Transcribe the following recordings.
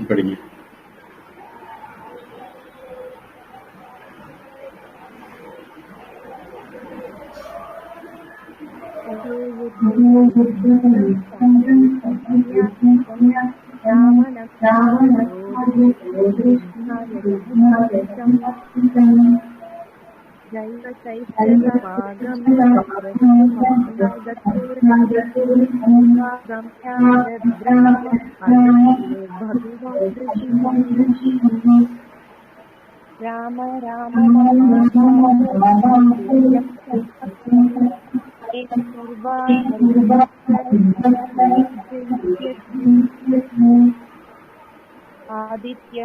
படிங்க. ராம ராம ஆதித்ய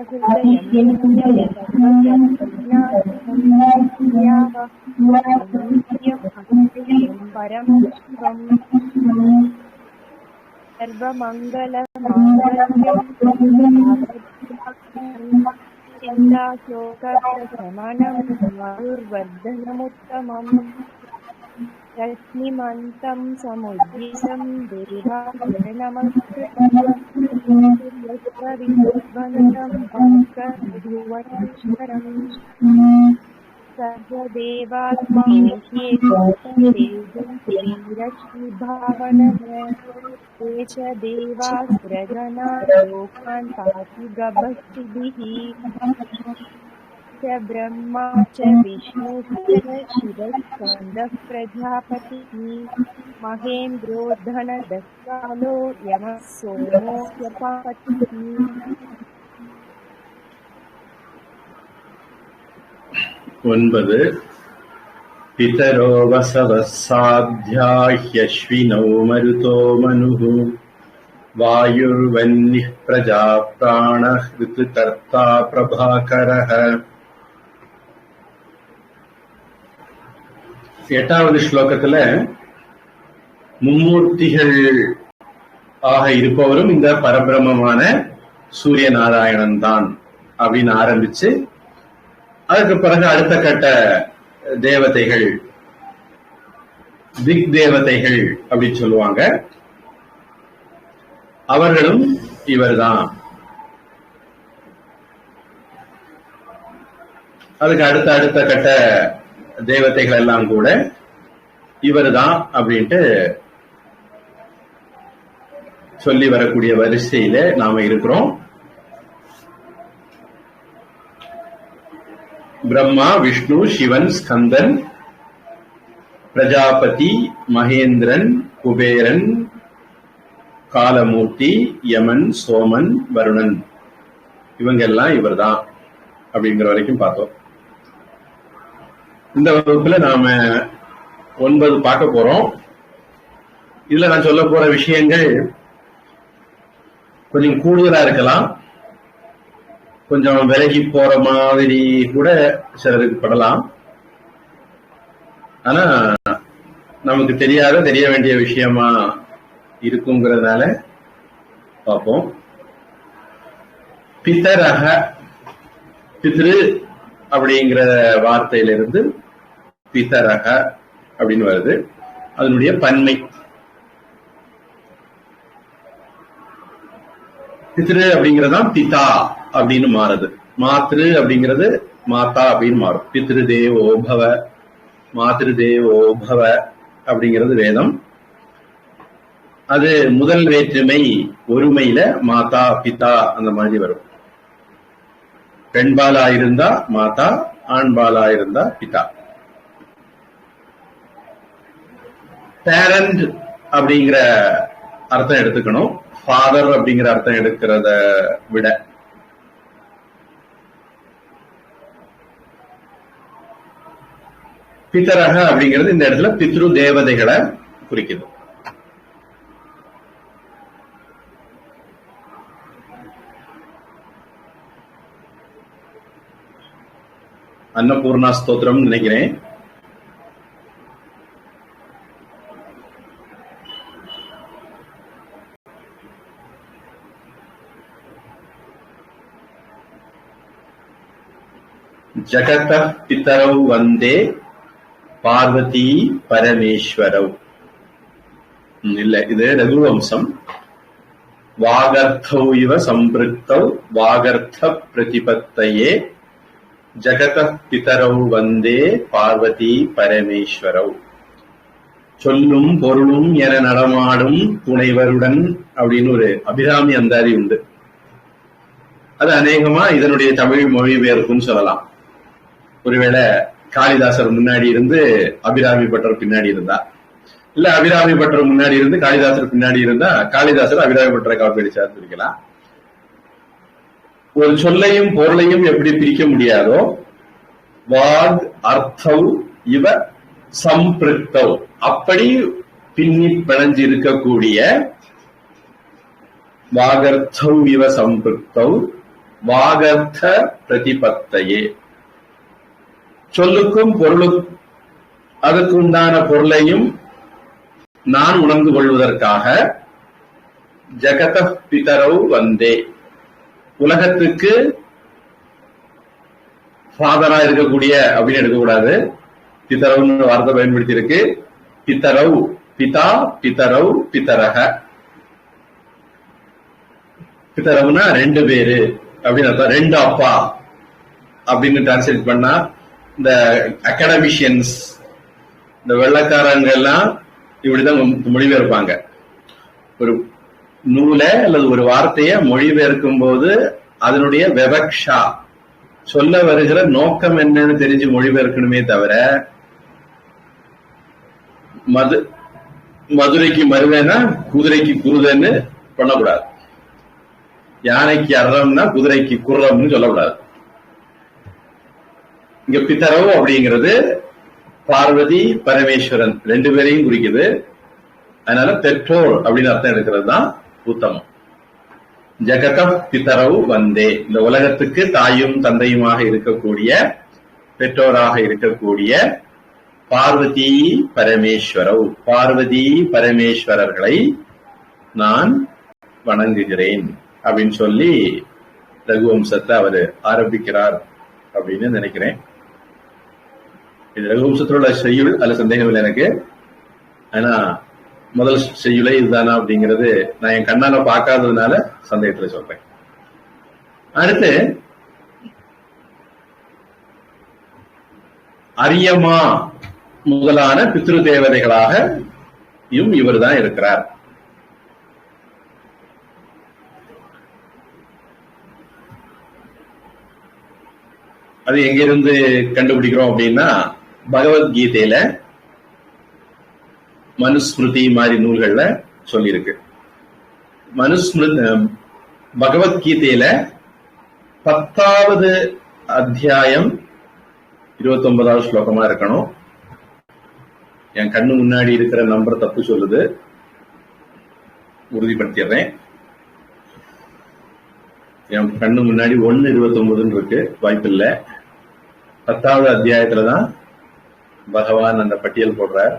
பரம் சிவம் சர்வமங்கள சிந்தாசோகசமனம் ஆயுர்வர்தனமுத்தமம் ரஷ்மிமந்தம் சமுஜ்ஜிதம் தேவாஸ்வரநமஸ்கிருத்யம் பங்கஜுவனீஸ்வரம் सर्वदेवात्मानश्रीभावनः एष देवास्त्रजना लोकान् पाति गभस्तिभिः च ब्रह्मा च विष्णुश्च शिवस्कन्दः प्रजापतिः महेन्द्रो धनदस्कालो यमः सोमो यपापतिः. 9 பிதரோ வசவசாத்யாஹ்யஸ்வினோ மருதோ மனுः வாயுர்வன்னிः பிரஜா பிராணः ரிதுகர்த்தா பிரபாகரः. 8வது ஸ்லோகத்துல மும்மூர்த்திகள் ஆக இருப்பவரும் இந்த பரபிரமமான சூரிய நாராயணன் தான் அப்படின்னு ஆரம்பிச்சு, அதுக்கு பிறகு அடுத்த கட்ட தேவதைகள், திக் தேவதைகள் அப்படின்னு சொல்லுவாங்க, அவர்களும் இவர்தான். அதுக்கு அடுத்த கட்ட தேவதைகள் எல்லாம் கூட இவர்தான் அப்படின்ட்டு சொல்லி வரக்கூடிய வரிசையில நாம இருக்கிறோம். பிரம்மா, விஷ்ணு, சிவன், ஸ்கந்தன், பிரஜாபதி, மகேந்திரன், குபேரன், காலமூர்த்தி, யமன், சோமன், வருணன், இவங்க எல்லாம் இவர்தான் அப்படிங்கிற வரைக்கும் பார்த்தோம். இந்த வகுப்புல நாம 9 பார்க்க போறோம். இதுல நான் சொல்ல போற விஷயங்கள் கொஞ்சம் கூடுதலா இருக்கலாம், கொஞ்சம் விலகி போற மாதிரி கூட சிலருக்கு படலாம். ஆனா நமக்கு தெரிய வேண்டிய விஷயமா இருக்குங்கிறதுனால பார்ப்போம். பிதரக, பித்ரு அப்படிங்கிற வார்த்தையிலிருந்து பிதரக அப்படின்னு வருது. அதனுடைய பன்மை பித்ரு அப்படிங்கறதான் பிதா அப்படின்னு மாறுது. மாத்ரு அப்படிங்கிறது மாதா அப்படின்னு மாறும். பித்ரு தேவோபவ, மாத்ரு தேவோபவ அப்படிங்கிறது வேதம். அது முதல் வேற்றுமை ஒருமையில மாதா பிதா அந்த மாதிரி வரும். பெண்பாலா இருந்தா மாதா, ஆண்பாலா இருந்தா பிதா. பேரண்ட் அப்படிங்கிற அர்த்தம் எடுத்துக்கணும், ஃபாதர் அப்படிங்கிற அர்த்தம் எடுக்கிறத விட. பிதரக அப்படிங்கிறது இந்த இடத்துல பித்ரு தேவதைகளை குறிக்குது. அன்னபூர்ணா ஸ்தோத்திரம் நினைக்கிறேன். ஜகத பிதரவு வந்தே பார்வதி பரமேஸ்வரவ். இல்ல, இது ரகுவம்சம். வாகர்த்தௌ இவ சம்பிருக்தௌ வாகர்த்த பிரதிபத்தையே ஜகதः பிதரௌ வந்தே பார்வதி பரமேஸ்வரௌ. சொல்லும் பொருளும் என நடமாடும் துணைவருடன் அப்படின்னு ஒரு அபிராமி அந்தாதி உண்டு. அது அநேகமா இதனுடைய தமிழ் மொழிபெயர்ப்புன்னு சொல்லலாம். ஒருவேளை காளிதாசர் முன்னாடி இருந்து அபிராமி பட்டர் பின்னாடி இருந்தா, இல்ல அபிராமி பட்டர் முன்னாடி இருந்து காளிதாசர் பின்னாடி இருந்தா காளிதாசர் அபிராமி பட்டரை காப்பி அடிச்சார்னு இருக்கலாம். ஒரு சொல்லையும் பொருளையும் எப்படி பிரிக்க முடியாதோ, வாக் அர்த்தௌ இவ சம்பிருக்தௌ அப்படி பின்னி பிணைஞ்சு இருக்கக்கூடிய வாகர்த்தௌ இவ சம்பிருக்தௌ வாகர்த்த பிரதிபத்தையே, சொல்லுக்கும் பொருளுக்கும் அதற்கு உண்டான பொருளையும் நான் உணர்ந்து கொள்வதற்காக ஜகதः பிதரௌ வந்தே, உலகத்துக்கு ஃபாதரா இருக்கக்கூடிய அப்படின்னு எடுக்கக்கூடாது, பிதரவுன்னு வார்த்தை பயன்படுத்தி இருக்கு. பிதரௌ பிதா பிதரௌ பிதரக, பிதரவுனா ரெண்டு பேரு அப்படின்னு அர்த்தம், ரெண்டு அப்பா அப்படின்னு டிரான்ஸ்லேட் பண்ணா இந்த அகாடமிஷியன்ஸ் இந்த வெள்ளக்காரங்க எல்லாம் இப்படிதான் மொழிபெயர்ப்பாங்க. ஒரு நூலை அல்லது ஒரு வார்த்தையை மொழிபெயர்க்கும் போது அதனுடைய விவக்ஷா சொல்ல வருகிற நோக்கம் என்னன்னு தெரிஞ்சு மொழிபெயர்க்கணுமே தவிர மதுரைக்கு மருவேனா குதிரைக்கு குருதன்னு பண்ணக்கூடாது, யானைக்கு அறம்னா குதிரைக்கு குர்ரம்னு சொல்லக்கூடாது. இங்க பிதரவு அப்படிங்கிறது பார்வதி பரமேஸ்வரன் ரெண்டு பேரையும் குறிக்குது. அதனால பெற்றோர் அப்படின்னு அர்த்தம் எடுக்கிறது தான் உத்தமம். ஜகதः பிதரவு வந்தே, இந்த உலகத்துக்கு தாயும் தந்தையுமாக இருக்கக்கூடிய பெற்றோராக இருக்கக்கூடிய பார்வதி பரமேஸ்வரவ் பார்வதி பரமேஸ்வரர்களை நான் வணங்குகிறேன் அப்படின்னு சொல்லி ரகுவம்சத்தை அவரு ஆரம்பிக்கிறார் அப்படின்னு நினைக்கிறேன். இது ரகுவம்சத்தோட செய்யுள், அதுல சந்தேகம் இல்லை எனக்கு. ஆனா முதல் செய்யுளை இதுதானா அப்படிங்கிறது நான் என் கண்ணால பார்க்காததுனால சந்தேகத்துல சொல்றேன். அடுத்து அரியமா முதலான பித்ரு தேவதைகளாக இவர் தான் இருக்கிறார். அது எங்கிருந்து கண்டுபிடிக்கிறோம் அப்படின்னா, பகவத்கீதையில மனுஸ்மிருதி மாதிரி நூல்கள்ல சொல்லியிருக்கு. பகவத்கீதையில 10வது அத்தியாயம் 29வது ஸ்லோகமா இருக்கணும். என் கண்ணு முன்னாடி இருக்கிற நம்பர் தப்பு சொல்லுது, உறுதிப்படுத்திடுறேன். என் கண்ணு முன்னாடி 1:29 இருக்கு, வாய்ப்பில்லை. 10வது அத்தியாயத்துலதான் பகவான் அந்த பட்டியல் போடுறார்.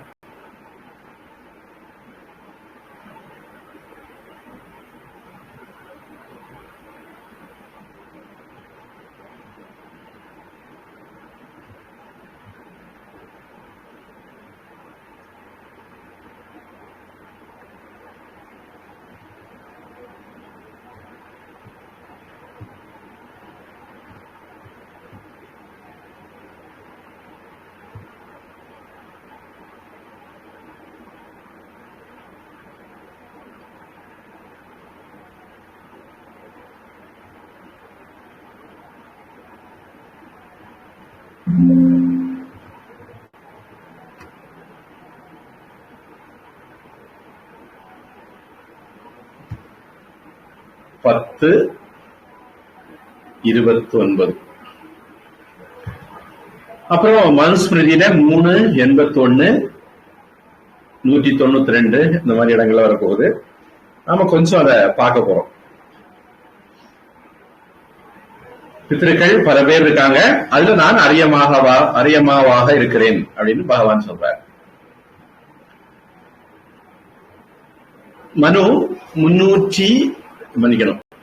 பத்து 29. அப்புறம் மனுஸ்மிருதியில 3:81, 192 இந்த மாதிரி இடங்கள்ல வரப்போகுது. நாம கொஞ்சம் அதை பார்க்க போறோம். பித்ருக்கள் பல பேர் இருக்காங்க, அதுல நான் அரியமாவாக இருக்கிறேன் அப்படின்னு பகவான் சொல்றார். மனு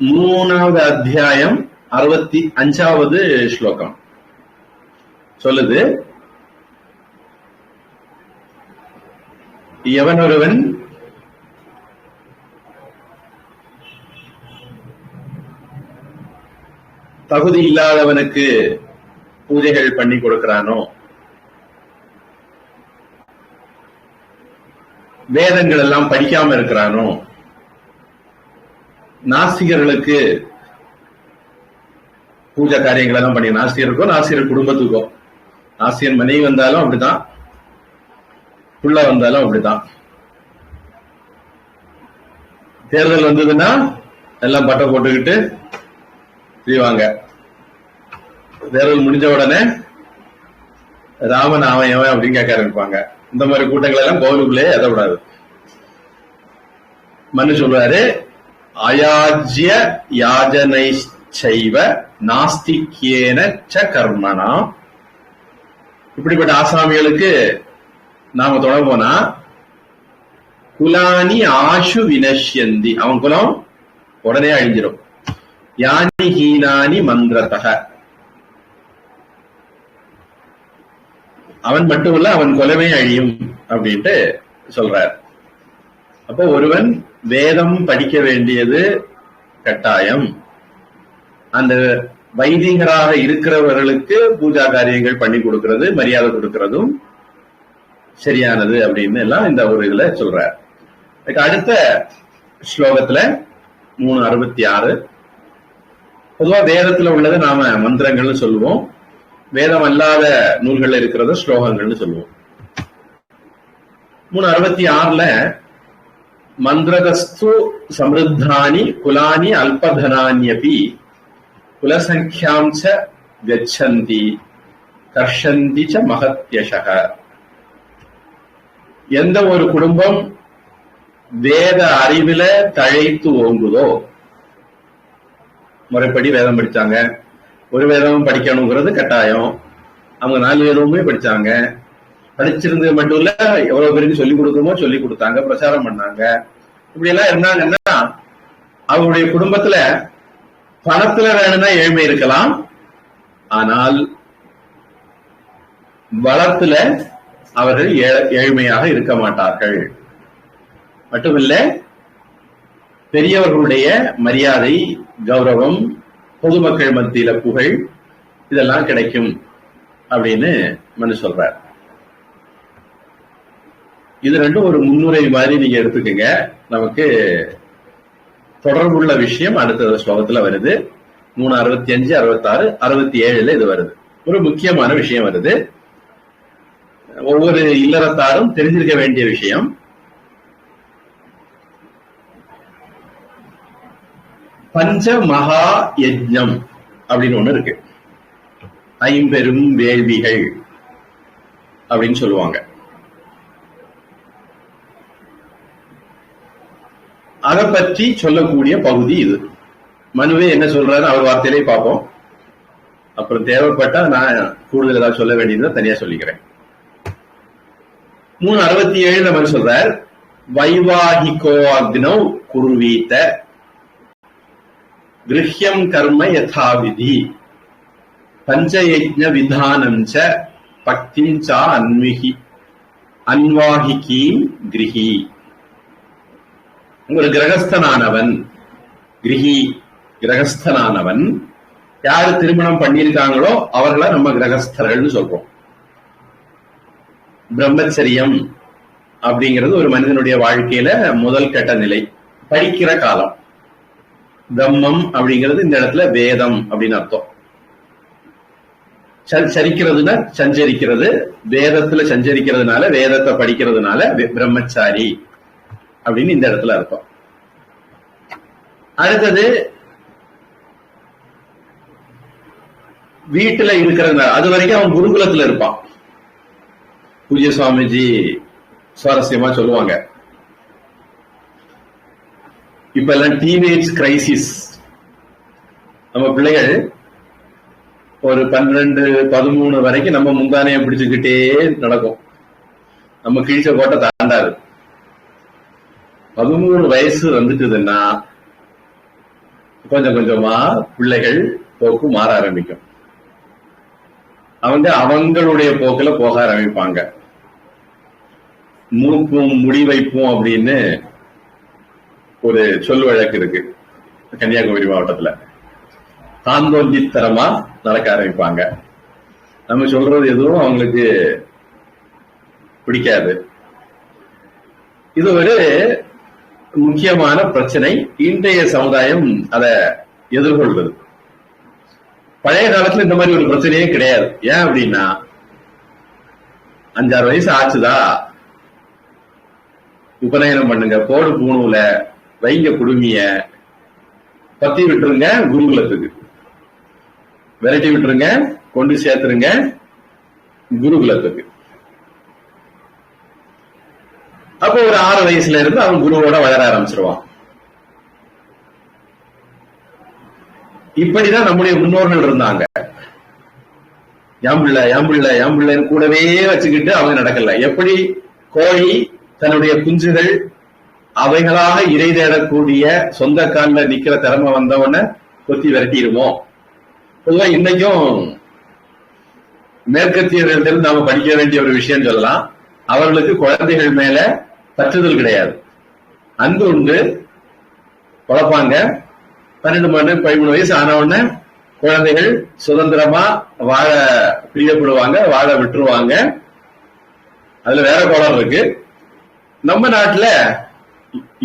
3வது அத்தியாயம் 65வது ஸ்லோகம் சொல்லுது, எவனொருவன் தகுதி இல்லாதவனுக்கு பூஜைகள் பண்ணி கொடுக்கிறானோ, வேதங்கள் எல்லாம் படிக்காம இருக்கிறானோ, நாஸ்திகர்களுக்கு பூஜை காரியங்கள் எல்லாம் பண்ணி, நாஸ்திகருக்கோ நாஸ்திகர் குடும்பத்துக்கோ, நாஸ்திகன் மனைவி வந்தாலும் அப்படித்தான், புள்ள வந்தாலும் அப்படித்தான். தேர்தல் வந்ததுன்னா எல்லாம் பட்டை போட்டுக்கிட்டு செய்வாங்க. தேர்தல் முடிஞ்ச உடனே ராமன் அவன் எவன் அப்படின்னு கேட்க ஆரம்பிப்பாங்க. இந்த மாதிரி கூட்டங்கள் எல்லாம் கோவிலுக்குள்ளே எதக்கூடாது. மனு சொல்றாரு, அயாஜ்ய யாஜனைச்சைவ நாஸ்திகேன ச கர்மனா. இப்படிப்பட்ட ஆசாமிகளுக்கு நாம தொட போனா குலானி ஆஷு வினஷ்யந்தி, அவன் குலம் உடனே அழிஞ்சிடும். யானி ஹீனானி மந்திரத்தக, அவன் மட்டுமல்ல அவன் குலமே அழியும் அப்படின்ட்டு சொல்றார். அப்போ ஒருவன் வேதம் படிக்க வேண்டியது கட்டாயம். அந்த வைதிகராக இருக்கிறவர்களுக்கு பூஜா காரியங்கள் பண்ணி கொடுக்கிறது, மரியாதை கொடுக்கிறதும் சரியானது அப்படின்னு எல்லாம் இந்த ஒரு இதுல சொல்றார். அடுத்த ஸ்லோகத்துல 366 பொதுவா வேதத்துல உள்ளது நாம மந்திரங்கள்னு சொல்லுவோம், வேதம் அல்லாத நூல்கள் இருக்கிறத ஸ்லோகங்கள்னு சொல்லுவோம். 366ல மந்திரதஸ்து சமிருத்தானி குலானி அல்பதனான்யபி குலசங்கியாம்ச கச்சந்தி கர்ஷந்தி ச மகத்யஷக. எந்த ஒரு குடும்பம் வேத அறிவில தழைத்து ஓங்குதோ, முறைப்படி வேதம் படிச்சாங்க, ஒரு வேதமும் படிக்கணுங்கிறது கட்டாயம், அவங்க 4 வேதமுமே படிச்சாங்க, படிச்சிருந்தது மட்டும் இல்ல எவ்வளவு பேருக்கு சொல்லிக் கொடுக்கணுமோ சொல்லிக் கொடுத்தாங்க, பிரச்சாரம் பண்ணாங்க, இப்படி எல்லாம் இருந்தாங்கன்னா அவங்களுடைய குடும்பத்துல பணத்துல வேணும்னா ஏழ்மை இருக்கலாம், ஆனால் வளத்துல அவர்கள் ஏழ்மையாக இருக்க மாட்டார்கள். மட்டுமில்ல, பெரியவர்களுடைய மரியாதை, கௌரவம், பொதுமக்கள் மத்தியில புகழ், இதெல்லாம் கிடைக்கும் அப்படின்னு மனு சொல்றார். இது ரெண்டும் ஒரு முன்னுரை மாதிரி நீங்க எடுத்துக்கங்க. நமக்கு தொடர்புள்ள விஷயம் அடுத்த ஸ்லோகத்துல வருது. 365, 66, 67 இது வருது. ஒரு முக்கியமான விஷயம் வருது, ஒவ்வொரு இல்லறத்தாரும் தெரிஞ்சிருக்க வேண்டிய விஷயம். பஞ்ச மகா யஜ்ஞம் அப்படின்னு ஒண்ணு இருக்கு, ஐம்பெரும் வேள்விகள் அப்படின்னு சொல்லுவாங்க. அதை பற்றி சொல்லக்கூடிய பகுதி இது. மனுவே என்ன சொல்றாரு அவர் வார்த்தையிலே பார்ப்போம், அப்புறம் தேவைப்பட்டா நான் கூடுதல் ஏதாவது சொல்ல வேண்டியதை தனியா சொல்லிக்கிறேன். 367 மனு சொல்றார், வைவாகிகோ அக்னௌ குர்வீத கிருஹ்யம் கர்ம யதாவிதி பஞ்சயஜ்ஞ விதானஞ்ச பக்திஞ்சா அன்வாஹிகீம் கிருஹி. ஒரு கிரகஸ்தனானவன், கிரகி கிரகஸ்தனானவன் யாரு திருமணம் பண்ணியிருக்காங்களோ அவர்களை நம்ம கிரகஸ்தர்கள்னு சொல்றோம். பிரம்மச்சரியம் அப்படிங்கிறது ஒரு மனிதனுடைய வாழ்க்கையில முதல் கட்ட நிலை, படிக்கிற காலம். பிரம்மம் அப்படிங்கிறது இந்த இடத்துல வேதம் அப்படின்னு அர்த்தம். சரிக்கிறதுனா சஞ்சரிக்கிறது, வேதத்துல சஞ்சரிக்கிறதுனால, வேதத்தை படிக்கிறதுனால பிரம்மச்சாரி அப்படின்னு இந்த இடத்துல அர்த்தம். அடுத்தது வீட்டுல இருக்கிறதுனால, அது வரைக்கும் அவன் குருகுலத்துல இருப்பான். பூஜ்ய சுவாமிஜி சுவாரஸ்யமா சொல்லுவாங்க, இப்ப எல்லாம் டீனேஜ் கிரைசிஸ். நம்ம பிள்ளைகள் ஒரு 12, 13 வரைக்கும் நம்ம முந்தானையை பிடிச்சுக்கிட்டே நடக்கும், நம்ம கீழ்ச்ச கோட்டை தாண்டாது. 13 வயசு வந்துட்டுதுன்னா கொஞ்சம் கொஞ்சமா பிள்ளைகள் போக்கு மாற ஆரம்பிக்கும். அவங்க அவங்களுடைய போக்குல போக ஆரம்பிப்பாங்க. மூக்கும் முடி வைப்போம் அப்படின்னு ஒரு சொல் வழக்கு இருக்கு கன்னியாகுமரி மாவட்டத்துல. தாந்தோண்டித்தரமா நடக்க ஆரம்பிப்பாங்க. நம்ம சொல்றது எதுவும் அவங்களுக்கு பிடிக்காது. இது ஒரு முக்கியமான பிரச்சனை. இன்றைய சமுதாயம் அதை எதிர்கொள்வது. பழைய காலத்துல இந்த மாதிரி ஒரு பிரச்சனையே கிடையாது. ஏன் அப்படின்னா 5-6 வயசு ஆச்சுதா உபநயனம் பண்ணுங்க, போடு பூணுல வைங்க குடுமிய, பத்தி விட்டுருங்க குருகுலத்துக்கு, விரட்டி விட்டுருங்க, கொண்டு சேர்த்துருங்க குருகுலத்துக்கு. அப்போ ஒரு 6 வயசுல இருந்து அவன் குருவோட வளர ஆரம்பிச்சிருவான். இப்படிதான் நம்முடைய முன்னோர்கள் இருந்தாங்க. யாம்பிள்ள யாம்பிள்ள யாம்பிள்ளன்னு கூடவே வச்சுக்கிட்டு அவங்க நடக்கல. எப்படி கோழி தன்னுடைய குஞ்சுகள் அவைகளாக இறை தேடக்கூடிய சொந்த காலில் நிக்கிற திறமை வந்தவன கொத்தி விரட்டிடுமோ. பொதுவா இன்னைக்கும் மேற்கத்தியர்கள் நாம படிக்க வேண்டிய ஒரு விஷயம் சொல்லலாம். அவர்களுக்கு குழந்தைகள் மேல பற்றுதல் கிடையாது, அன்பு உண்டு, குழப்பாங்க. 12-13 வயசு ஆனவுடனே குழந்தைகள் சுதந்திரமா வாழ பிரியப்படுவாங்க, வாழ விட்டுருவாங்க. அதுல வேற கோலம் இருக்கு. நம்ம நாட்டுல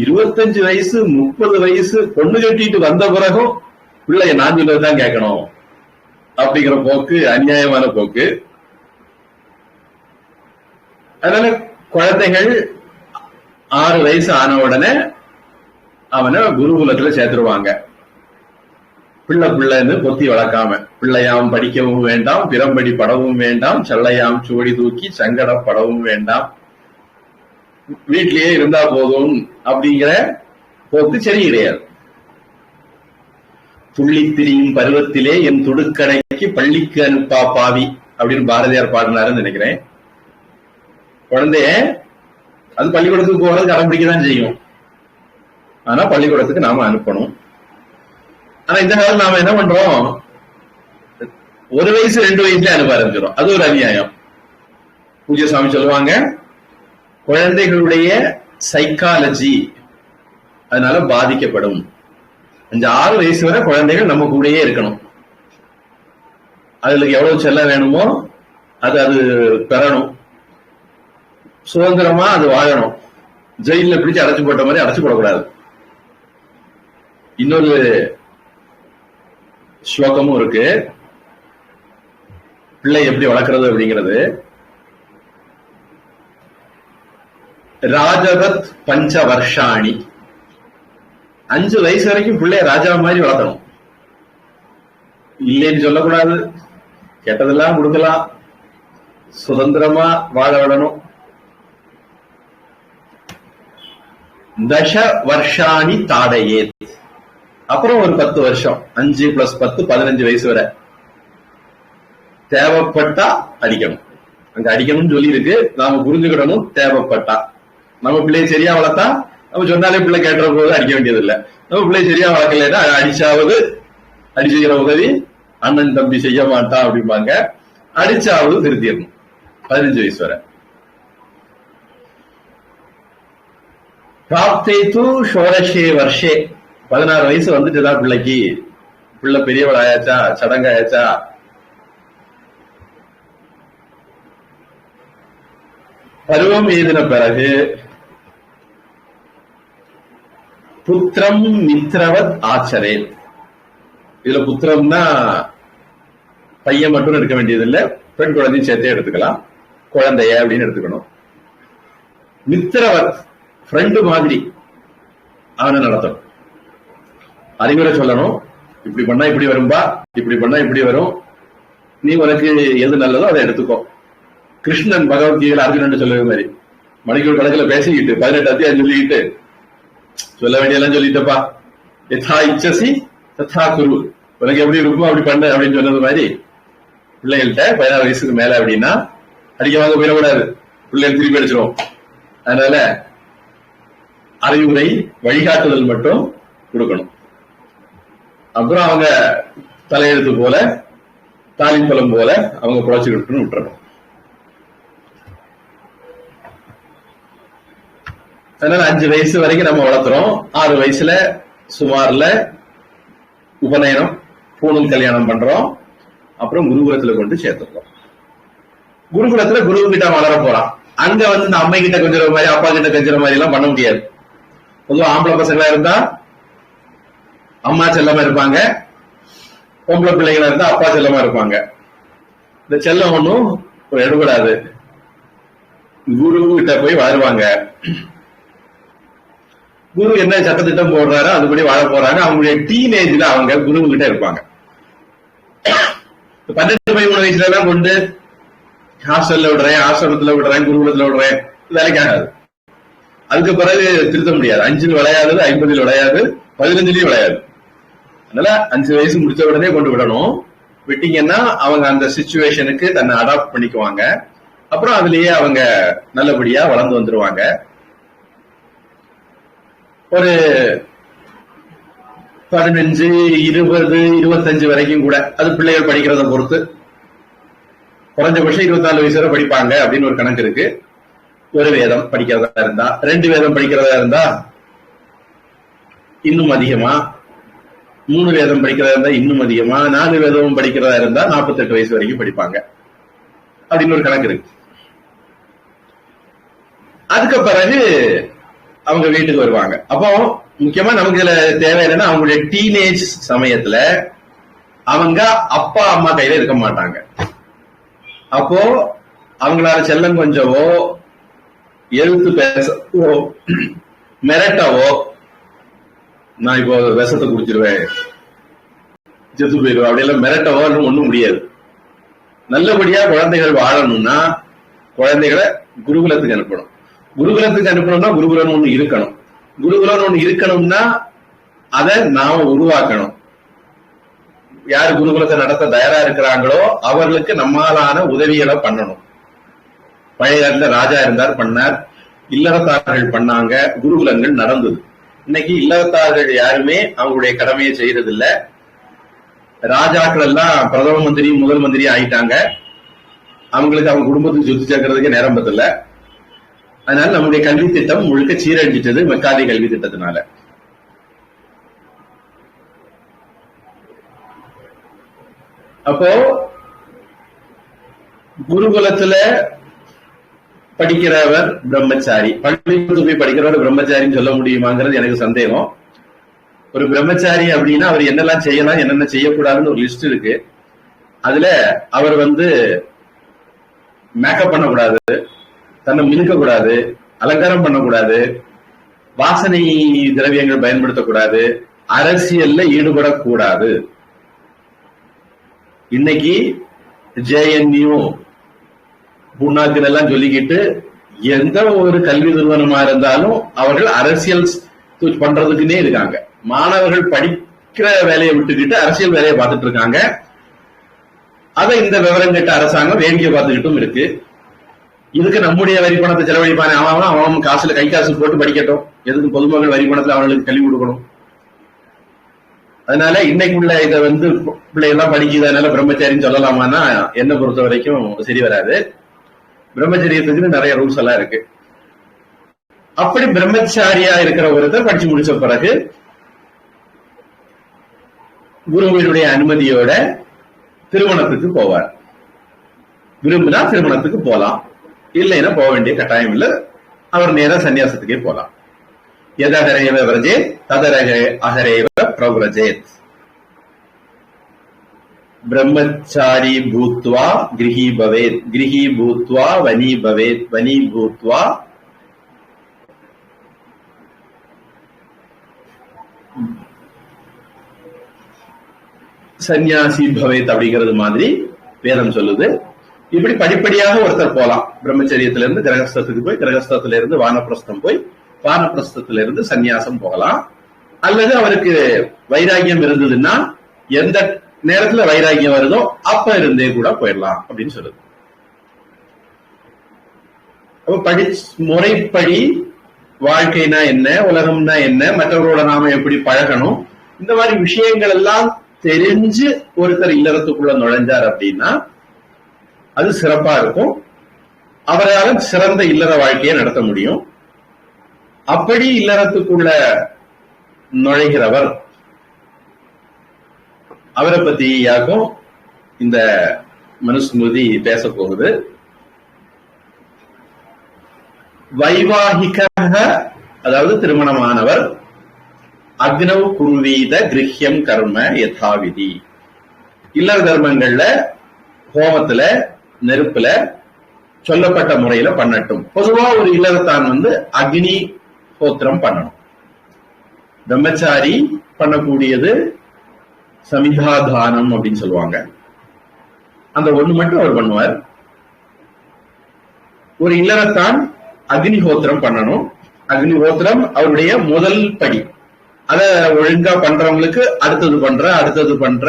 25 வயசு 30 வயசு பொண்ணு கட்டிட்டு வந்த பிறகும் பிள்ளைய நான் சொல்லதான் கேட்கணும் அப்படிங்கிற போக்கு அநியாயமான போக்கு. அதனால குழந்தைகள் 6 வயசு ஆன உடனே அவனை குருகுலத்துல சேர்த்துருவாங்க. பிள்ளை பிள்ளைன்னு பொத்தி வளர்க்காம, பிள்ளையாம் படிக்கவும் வேண்டாம், பிறம்படி படவும் வேண்டாம், செல்லையாம் சுவடி தூக்கி சங்கடப்படவும் வேண்டாம், வீட்டிலேயே இருந்தா போதும் அப்படிங்கிற போக்கு சரி கிடையாது. துள்ளி திரியும் பருவத்திலே என் துடுக்கடைக்கு பள்ளிக்கு அனுப்பா பாவி அப்படின்னு பாரதியார் பாடினாருன்னு நினைக்கிறேன். குழந்தைய அது பள்ளிக்கூடத்துக்கு போறது அடம்பிடிக்கதான் செய்யும். ஆனா பள்ளிக்கூடத்துக்கு நாம அனுப்பணும். ஆனா இந்த காலம் நாம என்ன பண்றோம், 1 வயசு 2 வயசுல அனுப்ப ஆரம்பிச்சிடும். அது ஒரு அநியாயம். பூஜை சாமி சொல்லுவாங்க, குழந்தைகளுடைய சைக்காலஜி அதனால பாதிக்கப்படும். 5-6 வயசு வரை குழந்தைகள் நம்ம கூடயே இருக்கணும். அதுல எவ்வளவு செல்ல வேணுமோ அது பெறணும். சுதந்திரமா அது வாழணும். ஜெயில பிடிச்சு அடைச்சு போட்ட மாதிரி அடைச்சு போடக்கூடாது. இன்னொரு ஸ்லோகமும் இருக்கு, பிள்ளை எப்படி வளர்க்கறது அப்படிங்கிறது. ராஜவத் பஞ்ச வருஷாணி, 5 வயசு வரைக்கும் பிள்ளைய ராஜா மாதிரி வளர்க்கணும். இல்லைன்னு சொல்லக்கூடாது, கெட்டதெல்லாம் கொடுக்கலாம், சுதந்திரமா வாழ விடணும். தச வருஷாணி தாடையே, அப்புறம் ஒரு 10 வருஷம், 5 + 10 15 வயசு வரை தேவைப்பட்டா அடிக்கணும். அங்க அடிக்கணும்னு சொல்லி இருக்கு, நாம புரிஞ்சுக்கிடணும். தேவைப்பட்டா நம்ம பிள்ளைய சரியா வளர்த்தா நம்ம சொன்னாலே பிள்ளை கேட்டுற போது அடிக்க வேண்டியது இல்லை. நம்ம பிள்ளை சரியா வளர்க்கலைன்னா அடிச்சாவது, அடிச்சுக்கிற உதவி அண்ணன் தம்பி செய்ய மாட்டான் அப்படிம்பாங்க. அடிச்சாவது திருத்திடணும் 15 வயசு வரை. பிராப்தே தூ ஷோடசே வருஷே, 16 வயசு வந்துட்டுதான் பிள்ளைக்கு, பிள்ளை பெரியவள் ஆயாச்சா, சடங்காயாச்சா. பருவம் எய்தின பிறகு புத்திரம் மித்ரவத் ஆச்சரே. இதுல புத்திரம்னா பையன் மட்டும் எடுக்க வேண்டியது இல்லை, பெண் குழந்தையும் சேர்த்தே எடுத்துக்கலாம். குழந்தைய அப்படின்னு எடுத்துக்கணும். மித்ரவத் ஃப்ரெண்டு மாதிரி அவனை நடத்தணும். அறிவுரை சொல்லணும். இப்படி பண்ணா இப்படி வரும்பா, இப்படி பண்ணா இப்படி வரும், நீ உனக்கு எது நல்லதோ அதை எடுத்துக்கோ. கிருஷ்ணன் பகவத்கீதையில அர்ஜுனன் சொல்லுற மாதிரி மணிக்கூர் கணக்கில் பேசிக்கிட்டு 18 அத்தியாயம் சொல்லிக்கிட்டு, சொல்ல வேண்டியெல்லாம் சொல்லிட்டப்பா, யதா இச்சசி ததா குரு, உனக்கு எப்படி இருக்கும் அப்படி பண்ண அப்படின்னு சொன்னது மாதிரி பிள்ளைகள்கிட்ட 16 வயசுக்கு மேல அப்படின்னா அடிக்க வாங்க போயிடக்கூடாது, பிள்ளைகள் திருப்பி அடிச்சிடும். அதனால அறிவுரை வழிகாட்டுதல் மட்டும் கொடுக்கணும். அப்புறம் அவங்க தலையெழுத்து போல தாலிப்பழம் போல அவங்க குழைச்சுக்கிட்டு விட்டுறணும். அதனால 5 வயசு வரைக்கும் நம்ம வளர்த்துறோம். 6 வயசுல சுமார்ல உபநயனம் பூணூல் கல்யாணம் பண்றோம், அப்புறம் குருகுலத்துல கொண்டு சேர்த்துக்கிறோம். குருகுலத்துல குரு கிட்ட வளர போறான். அங்க வந்து இந்த அம்மை கிட்ட கொஞ்சம் மாதிரி அப்பா கிட்ட கொஞ்சம் மாதிரி எல்லாம் பண்ண முடியாது. பொதுவா ஆம்பளை பசங்களா இருந்தா அம்மா செல்லமா இருப்பாங்க, பொம்பளை பிள்ளைகளா இருந்தா அப்பா செல்லமா இருப்பாங்க. இந்த செல்லம் ஒண்ணும் எடுபடாது. குரு கிட்ட போய் வாழ்வாங்க. குரு என்ன சட்டத்திட்டம் போடுறாரோ அதுபடி வாழ போறாங்க. அவங்களுடைய டீனேஜ்ல அவங்க குரு கிட்ட இருப்பாங்க. 12-13 வயசுல எல்லாம் கொண்டு ஹாஸ்டல்ல விடுறேன், ஆசிரமத்துல விடுறேன், குருகுலத்துல விடுறேன், வேலைக்கு ஆகாது. அதுக்கு பிறகு திருத்த முடியாது. 5 விளையாது, 50 விளையாது, 15 விளையாது. அதனால 5 வயசு முடிச்ச உடனே கொண்டு விடணும். விட்டீங்கன்னா அவங்க அந்த சிச்சுவேஷனுக்கு தன்னை அடாப்ட் பண்ணிக்குவாங்க. அப்புறம் அதுலயே அவங்க நல்லபடியா வளர்ந்து வந்துருவாங்க. ஒரு 15, 20, 25 வரைக்கும் கூட, அது பிள்ளைகள் படிக்கிறத பொறுத்து, குறைஞ்சபட்சம் 24 வயசு வரை படிப்பாங்க அப்படின்னு ஒரு கணக்கு இருக்கு. ஒரு வேதம் படிக்கிறதா இருந்தா, 2 வேதம் படிக்கிறதா இருந்தா இன்னும் அதிகமா, 3 வேதம் படிக்கிறதா இருந்தா இன்னும் அதிகமா, 4 வேதமும் படிக்கிறதா இருந்தா 48 வயசு வரைக்கும் படிப்பாங்க அப்படின்னு ஒரு கணக்கு இருக்கு. அதுக்கு பிறகு அவங்க வீட்டுக்கு வருவாங்க. அப்போ முக்கியமா நமக்கு இதுல தேவை என்னன்னா, அவங்களுடைய டீனேஜ் சமயத்துல அவங்க அப்பா அம்மா கையில இருக்க மாட்டாங்க. அப்போ அவங்களால செல்லம் கொஞ்சவோ, எழுத்து பேசவோ, மிரட்டவோ, நான் இப்போ விஷத்தை குடிச்சிருவேன், செத்து போயிடுவேன் அப்படியெல்லாம் மிரட்டவோ ஒண்ணும் முடியாது. நல்லபடியா குழந்தைகள் வாழணும்னா குழந்தைகளை குருகுலத்துக்கு அனுப்பணும். குருகுலத்துக்கு அனுப்பணும்னா குருகுலம் ஒண்ணு இருக்கணும். குருகுலம் ஒண்ணு இருக்கணும்னா அதை நாம உருவாக்கணும். யார் குருகுலத்தை நடத்த தயாரா இருக்கிறாங்களோ அவர்களுக்கு நம்மாலான உதவிகளை பண்ணணும். பழைய காலத்துல ராஜா இருந்தார், பண்ணார். இல்லறத்தார்கள் பண்ணாங்க, குருகுலங்கள் நடந்தது. இன்னைக்கு இல்லறத்தார்கள் யாருமே அவங்களுடைய கடமையை செய்யறது இல்ல. ராஜாக்கள் எல்லாம் பிரதம மந்திரி, முதல் மந்திரி ஆயிட்டாங்க. அவங்களுக்கு அவங்க குடும்பத்துக்கு சொத்து சேர்க்கறதுக்கு நேரம் பத்தல. அதனால நம்முடைய கல்வி திட்டம் முழுக்க சீரழிஞ்சிட்டது மெக்காலி கல்வி திட்டத்தினால. அப்போ குருகுலத்துல படிக்கிறவர் பிரம்மச்சாரி, பள்ளிக்கூடத்துக்கு போய் படிக்கிறவர் பிரம்மச்சாரின்னு சொல்ல முடியுமாங்கிறது எனக்கு சந்தேகம். ஒரு பிரம்மச்சாரி அப்படின்னா அவர் என்னெல்லாம் செய்யலாம், என்னென்ன செய்யக்கூடாதுன்னு ஒரு லிஸ்ட் இருக்கு. அதுல அவர் மேக்கப் பண்ணக்கூடாது, தன்னை மினுக்க கூடாது, அலங்காரம் பண்ணக்கூடாது, வாசனை திரவியங்கள் பயன்படுத்தக்கூடாது, அரசியல்ல ஈடுபடக்கூடாது. இன்னைக்கு ஜேஎன்யூ புண்ணாக்கு எல்லாம் சொல்லிக்கிட்டு எந்த ஒரு கல்வி நிறுவனமா இருந்தாலும் அவர்கள் அரசியல் பண்றதுக்குன்னே இருக்காங்க. மாணவர்கள் படிக்கிற வேலையை விட்டுக்கிட்டு அரசியல் வேலையை பார்த்துட்டு இருக்காங்க. அதை இந்த விவரம் கேட்ட அரசாங்கம் வேடிக்கை பார்த்துக்கிட்டும் இருக்கு. இதுக்கு நம்முடைய வரி பணத்தை செலவழிப்பானே, அவன் காசுல கை காசு போட்டு படிக்கட்டும், எதுக்கு பொதுமக்கள் வரி பணத்துல அவர்களுக்கு கல்வி கொடுக்கணும். அதனால இன்னைக்குள்ள இதை பிள்ளைகள்லாம் படிக்கிறதுனால பிரம்மச்சாரின்னு சொல்லலாமான்னா என்ன பொறுத்த வரைக்கும் சரி வராது. பிரம்மச்சரியத்துக்கு நிறைய ரூல்ஸ் எல்லாம் இருக்கு. அப்படி பிரம்மச்சாரியா இருக்கிற ஒருத்தர் படிச்சு முடிச்ச பிறகு குருவினுடைய அனுமதியோட திருமணத்துக்கு போவார். விரும்பினா திருமணத்துக்கு போலாம், இல்லைன்னா போக வேண்டிய கட்டாயம் இல்ல. அவர் நேரா சன்னியாசத்துக்கே போலாம். எதகரேவ விரஜேத் அகரேவ பிரவ்ரஜேத். பிரம்மச்சாரி பூத்வா கிரஹி பவேத், கிரஹி பூத்வா வனி பவேத், வனி பூத்வா சன்னியாசி பவேத் அப்படிங்கிறது மாதிரி வேதம் சொல்லுது. இப்படி படிப்படியாக ஒருத்தர் போலாம். பிரம்மச்சரியத்தில இருந்து கிரகஸ்தத்துக்கு போய், கிரகஸ்தத்துல இருந்து வானப்பிரஸ்தம் போய், வானப்பிரஸ்தத்துல இருந்து சன்னியாசம் போகலாம். அல்லது அவருக்கு வைராகியம் இருந்ததுன்னா எந்த நேரத்துல வைராகியம் வருதோ அப்ப இருந்தே கூட போயிடலாம் அப்படின்னு சொல்லுது. அப்ப முறைப்படி வாழ்க்கைனா என்ன, உலகம்னா என்ன, மற்றவர்களோட நாம எப்படி பழகணும், இந்த மாதிரி விஷயங்கள் எல்லாம் தெரிஞ்சு ஒருத்தர் இல்லறத்துக்குள்ள நுழைஞ்சார் அப்படின்னா அது சிறப்பா இருக்கும். அவரால் சிறந்த இல்லற வாழ்க்கையை நடத்த முடியும். அப்படி இல்லறத்துக்குள்ள நுழைகிறவர் அவரை பத்தியாக்கும் இந்த மனுஸ்மிருதி பேச போகுது. வைவாகிக, அதாவது திருமணமானவர், அக்னவ் குருவீத கிரஹ்யம் கர்ம யதாவிதி, இல்லற தர்மங்கள்ல ஹோமத்துல நெருப்புல சொல்லப்பட்ட முறையில பண்ணட்டும். பொதுவா ஒரு இல்லறத்தான் அக்னி ஹோத்திரம் பண்ணணும். பிரம்மச்சாரி பண்ணக்கூடியது சமிதாதானம் அப்படின்னு சொல்லுவாங்க. அந்த ஒண்ணு மட்டும் அவர் பண்ணுவார். ஒரு இல்லறத்தான் அக்னிஹோத்திரம் பண்ணணும். அக்னிஹோத்திரம் அவருடைய முதல் படி. அத ஒழுங்கா பண்றவங்களுக்கு அடுத்தது பண்ற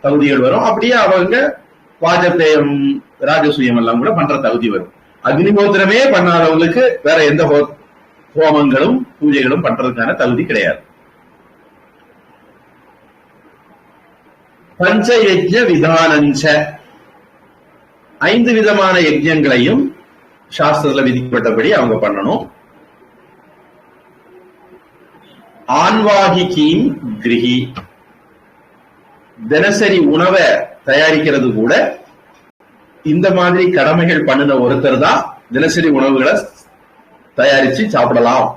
தகுதிகள் வரும். அப்படியே அவங்க வாஜபேயம் ராஜசூயம் எல்லாம் கூட பண்ற தகுதி வரும். அக்னிஹோத்திரமே பண்ணாதவங்களுக்கு வேற எந்த ஹோமங்களும் பூஜைகளும் பண்றதுக்கான தகுதி கிடையாது. பஞ்ச யஜ்ஞ விதானஞ்ச, 5 விதமான யஜ்ஞங்களையும் சாஸ்திரத்துல விதிக்கப்பட்டபடி அவங்க பண்ணணும். ஆன்வாகிகீம் கிரகி, தினசரி உணவை தயாரிக்கிறது கூட இந்த மாதிரி கடமைகள் பண்ணின ஒருத்தர் தான் தினசரி உணவுகளை தயாரிச்சு சாப்பிடலாம்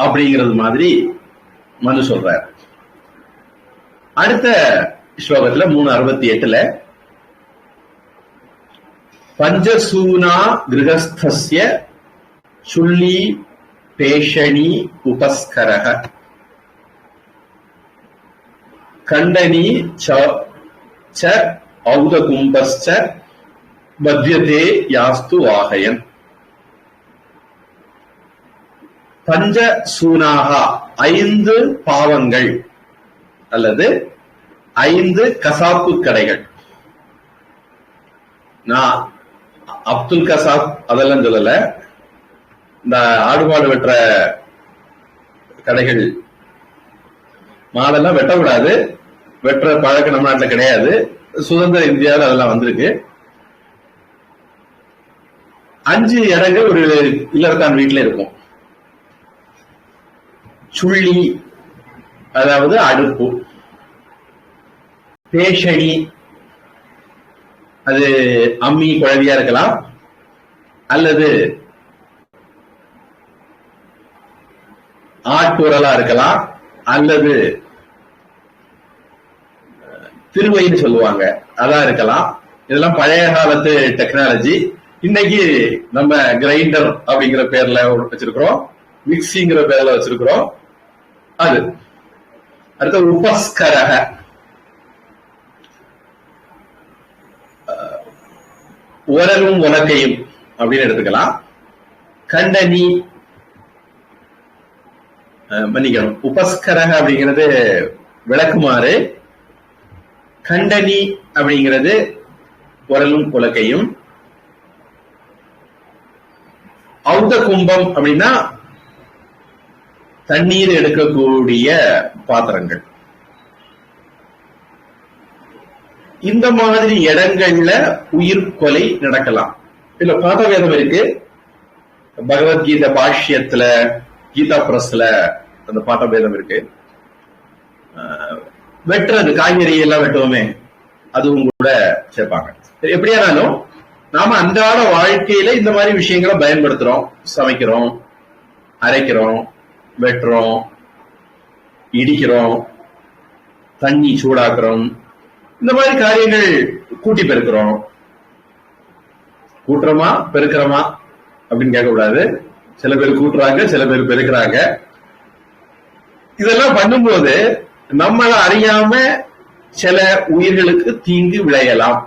அப்படிங்கிறது மாதிரி மனு சொல்றார். அடுத்த ஸ்லோகத்துல 368 பஞ்சசூனா கிரகஸ்தஸ்ய சுள்ளி பேஷணி உபஸ்கரஹ கண்டனி ச ஔதகும்பஸ்ச பத்யதே யாஸ்து வாகயன். பஞ்சசூனாக, 5 பாவங்கள் அல்லது 5 கசாப்பு கடைகள். நான் அப்துல் கசாப் அதெல்லாம் சொல்லல. இந்த ஆடுபாடு வெட்டுற கடைகள், மாடெல்லாம் வெட்டக்கூடாது, வெட்டுற பழக்கம் நம்ம நாட்டில் கிடையாது. சுதந்திர இந்தியாவில் அதெல்லாம் வந்திருக்கு. 5 இடங்கள் ஒரு இல்லறத்தான் வீட்டில் இருக்கும். சுள்ளி, அதாவது அடுப்பு. பேஷணி, அது அம்மி குழவியா இருக்கலாம், அல்லது ஆட்டுரலா இருக்கலாம், அல்லது திருவைன்னு சொல்லுவாங்க, அதான் இருக்கலாம். இதெல்லாம் பழைய காலத்து டெக்னாலஜி. இன்னைக்கு நம்ம கிரைண்டர் அப்படிங்கிற பேர்ல வச்சிருக்கிறோம், மிக்சிங்கிற பேர்ல வச்சிருக்கிறோம். அது அடுத்த உபஸ்கரக, உரலும் உலக்கையும் அப்படின்னு எடுத்துக்கலாம். கண்டனி, மன்னிக்கணும், உபஸ்கரக அப்படிங்கிறது விளக்குமாறு, கண்டனி அப்படிங்கிறது உரலும் உலக்கையும். ஔத கும்பம் அப்படின்னா தண்ணீர் எடுக்கக்கூடிய பாத்திரங்கள். இந்த மாதிரி இடங்கள்ல உயிர் கொலை நடக்கலாம். இதுல பாதவேதம் இருக்கு. பகவத்கீதை பாஷ்யத்துல, கீதா பிரஸ்ல அந்த பாட்டபேதம் இருக்கு. வெட்டுறது, காய்கறி எல்லாம் வெட்டுவோமே, அதுவும் கூட சேர்ப்பாங்க. எப்படியானாலும் நாம அன்றாட வாழ்க்கையில இந்த மாதிரி விஷயங்களை பயன்படுத்துறோம். சமைக்கிறோம், அரைக்கிறோம், வெட்டுறோம், இடிக்கிறோம், தண்ணி சூடாக்குறோம். இந்த மாதிரி காரியங்கள் கூட்டி பெருக்கிறோம். கூட்டுறோமா பெருக்கிறோமா அப்படின்னு கேட்கக்கூடாது. சில பேர் கூட்டுறாங்க, சில பேர் பெருக்கிறாங்க. இதெல்லாம் பண்ணும்போது நம்மள அறியாம சில உயிர்களுக்கு தீங்கு விளையலாம்.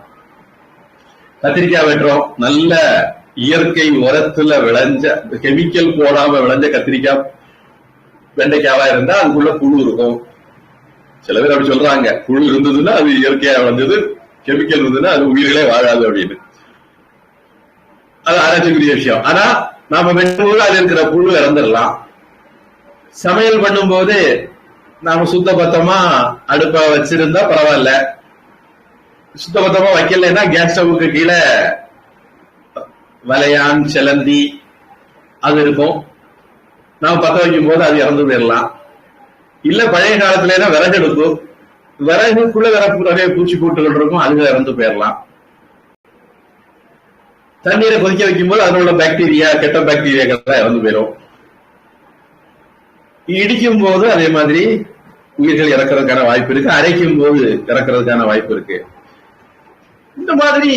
கத்திரிக்காய் வெட்டுறோம், நல்ல இயற்கை உரத்துல விளைஞ்ச, கெமிக்கல் போடாம விளைஞ்ச கத்திரிக்காய் வெண்டைக்காவா இருந்தா அதுக்குள்ள புழு இருக்கும். சில பேர் அப்படி சொல்றாங்க, புழு இருந்ததுன்னா அது இயற்கையா விளைஞ்சது, கெமிக்கல் இருந்ததுன்னா அது உயிர்களே வாழாது அப்படின்னு. அது ஆராய்ச்சிக்குரிய விஷயம். ஆனா நாம வெட்டும்போது அது இருக்கிற புழு இறந்துடலாம். சமையல் பண்ணும்போது நாம சுத்தபத்தமா அடுப்ப வச்சிருந்தா பரவாயில்ல. சுத்தபத்தமா வைக்கலன்னா கேஸ் ஸ்டவ்வுக்கு கீழே வலையான், செலந்தி அது இருக்கும். நாம பத்த வைக்கும் போது அது இறந்து போயிடலாம். இல்ல பழைய காலத்துல எல்லாம் விறகு எடுக்கும், விறகுக்குள்ள நிறைய பூச்சி பூட்டுகள் இருக்கும், அதுல இறந்து போயிடலாம். தண்ணீரை கொதிக்க வைக்கும் போது அதில் உள்ள பாக்டீரியா, கெட்ட பாக்டீரியாக்கள் இறந்து போயிடும். இடிக்கும் போது அதே மாதிரி உயிர்கள் இறக்கிறதுக்கான வாய்ப்பு இருக்கு, அரைக்கும் போது இறக்கிறதுக்கான வாய்ப்பு இருக்கு. இந்த மாதிரி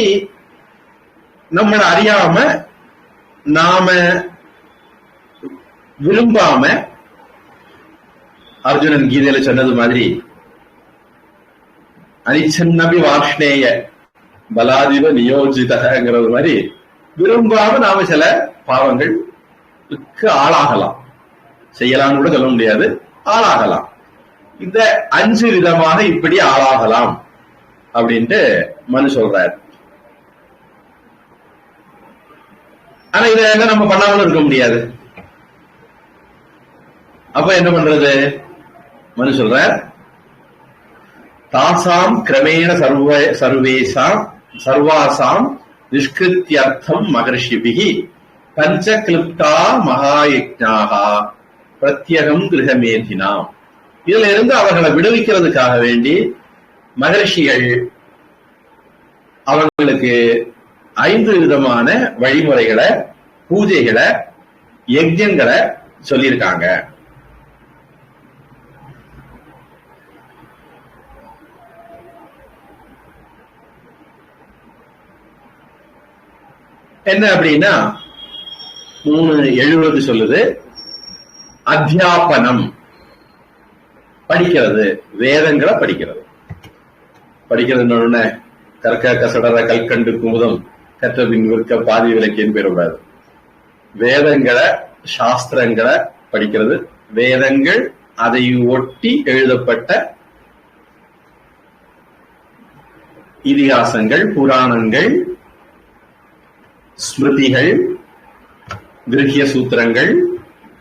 நம்மளை அறியாம நாம விரும்பாம அர்ஜுனன் கீதையில சொன்னது மாதிரி அனிச்சன்னபி வாஷ்ணேய பலாதிப நியோஜிதங்கிறது மாதிரி விரும்பாம நாம சில பாவங்களுக்கு ஆளாகலாம். செய்யலாம்னு கூட சொல்ல முடியாது, ஆளாகலாம். இந்த 5 விதமாக இப்படி ஆளாகலாம் அப்படின்ட்டு மனு சொல்றாரு. ஆனா இதெல்லாம் நம்ம பண்ணாமலும் இருக்க முடியாது. அப்ப என்ன பண்றது? மனு சொல்றார், தாசாம் கிரமேண சர்வாசாம் நிஷ்கிருத்தியர்த்தம் மகர்ஷிபிகி பஞ்சக்லிப்தா மகாயஜ்ஞாகா பிரத்யகம் கிரகமேதினாம். இதுல இருந்து அவர்களை விடுவிக்கிறதுக்காக வேண்டி மகர்ஷிகள் அவர்களுக்கு 5 விதமான வழிமுறைகளை, பூஜைகளை, யஜ்ஞங்களை சொல்லியிருக்காங்க. என்ன அப்படின்னா 3:70 சொல்லுது, அத்தியாபனம், படிக்கிறது, வேதங்களை படிக்கிறது. படிக்கிறது கற்க கசடர கல்கண்டு குமுதம் கற்றபின் விற்க பாதி விலக்கின்னு பெறக்கூடாது. வேதங்களை, சாஸ்திரங்களை படிக்கிறது, வேதங்கள், அதை ஒட்டி எழுதப்பட்ட இதிகாசங்கள், புராணங்கள், ஸ்மிருதிகள், கிரகிய சூத்திரங்கள்,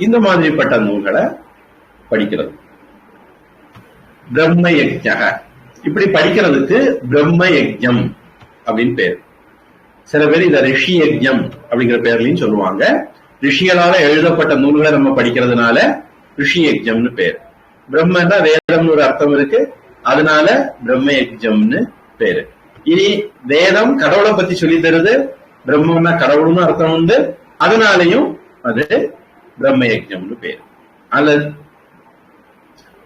இந்த மாதிரிப்பட்ட நூல்களை படிக்கிறது. பிரம்ம யஜ்ஞக, இப்படி படிக்கிறதுக்கு பிரம்ம யஜ்ஞம் அப்படின்னு பேர். சில பேர் இத ரிஷி யஜ்ஞம் அப்படிங்கிற பேர்லயும் சொல்லுவாங்க. ரிஷிகளால எழுதப்பட்ட நூல்களை நம்ம படிக்கிறதுனால ரிஷி யஜ்ஞம்னு பேர். பிரம்மன்னா வேதம்னு ஒரு அர்த்தம் இருக்கு, அதனால பிரம்ம யஜ்ஞம்னு பேரு. இனி வேதம் கடவுளை பத்தி சொல்லி தருது, பிரம்மன்னா கடவுள்னு அர்த்தம் உண்டு, அதனாலையும் அது பிரம்ம யஜ்ஞம்னு பேரு. அல்லது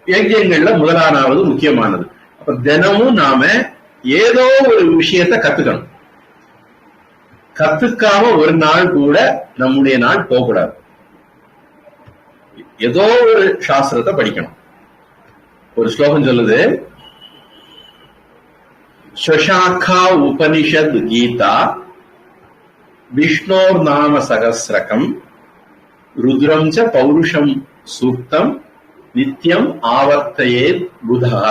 யஜ்ஞங்கள்ல முதலானாவது முக்கியமானது. அப்ப தினமும் நாம ஏதோ ஒரு விஷயத்தை கத்துக்கணும். கத்துக்காம ஒரு நாள் கூட நம்முடைய நாள் போகக்கூடாது. ஏதோ ஒரு சாஸ்திரத்தை படிக்கணும். ஒரு ஸ்லோகம் சொல்லுது, ஷஷாக்கா உபனிஷத் கீதா விஷ்ணோர் நாம சகஸ்ரகம் ருத்ரம் ச பௌருஷம் சூக்தம் நித்தியம் ஆவர்த்தையே புதா.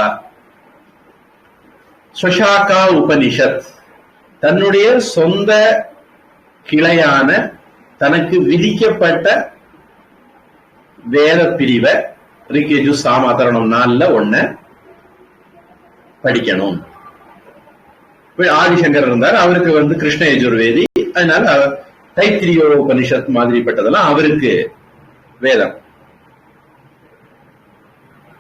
ஸ்வசாகா உபனிஷத், தன்னுடைய சொந்த கிளையான, தனக்கு விதிக்கப்பட்ட வேத பிரிவை ரிக்கேஜு சாமாதரணம் 4ல 1 படிக்கணும். ஆதிசங்கர் இருந்தார், அவருக்கு கிருஷ்ண யஜுர்வேதி, அதனால தைத்திரிய உபனிஷத் மாதிரிப்பட்டதெல்லாம் அவருக்கு வேதம்.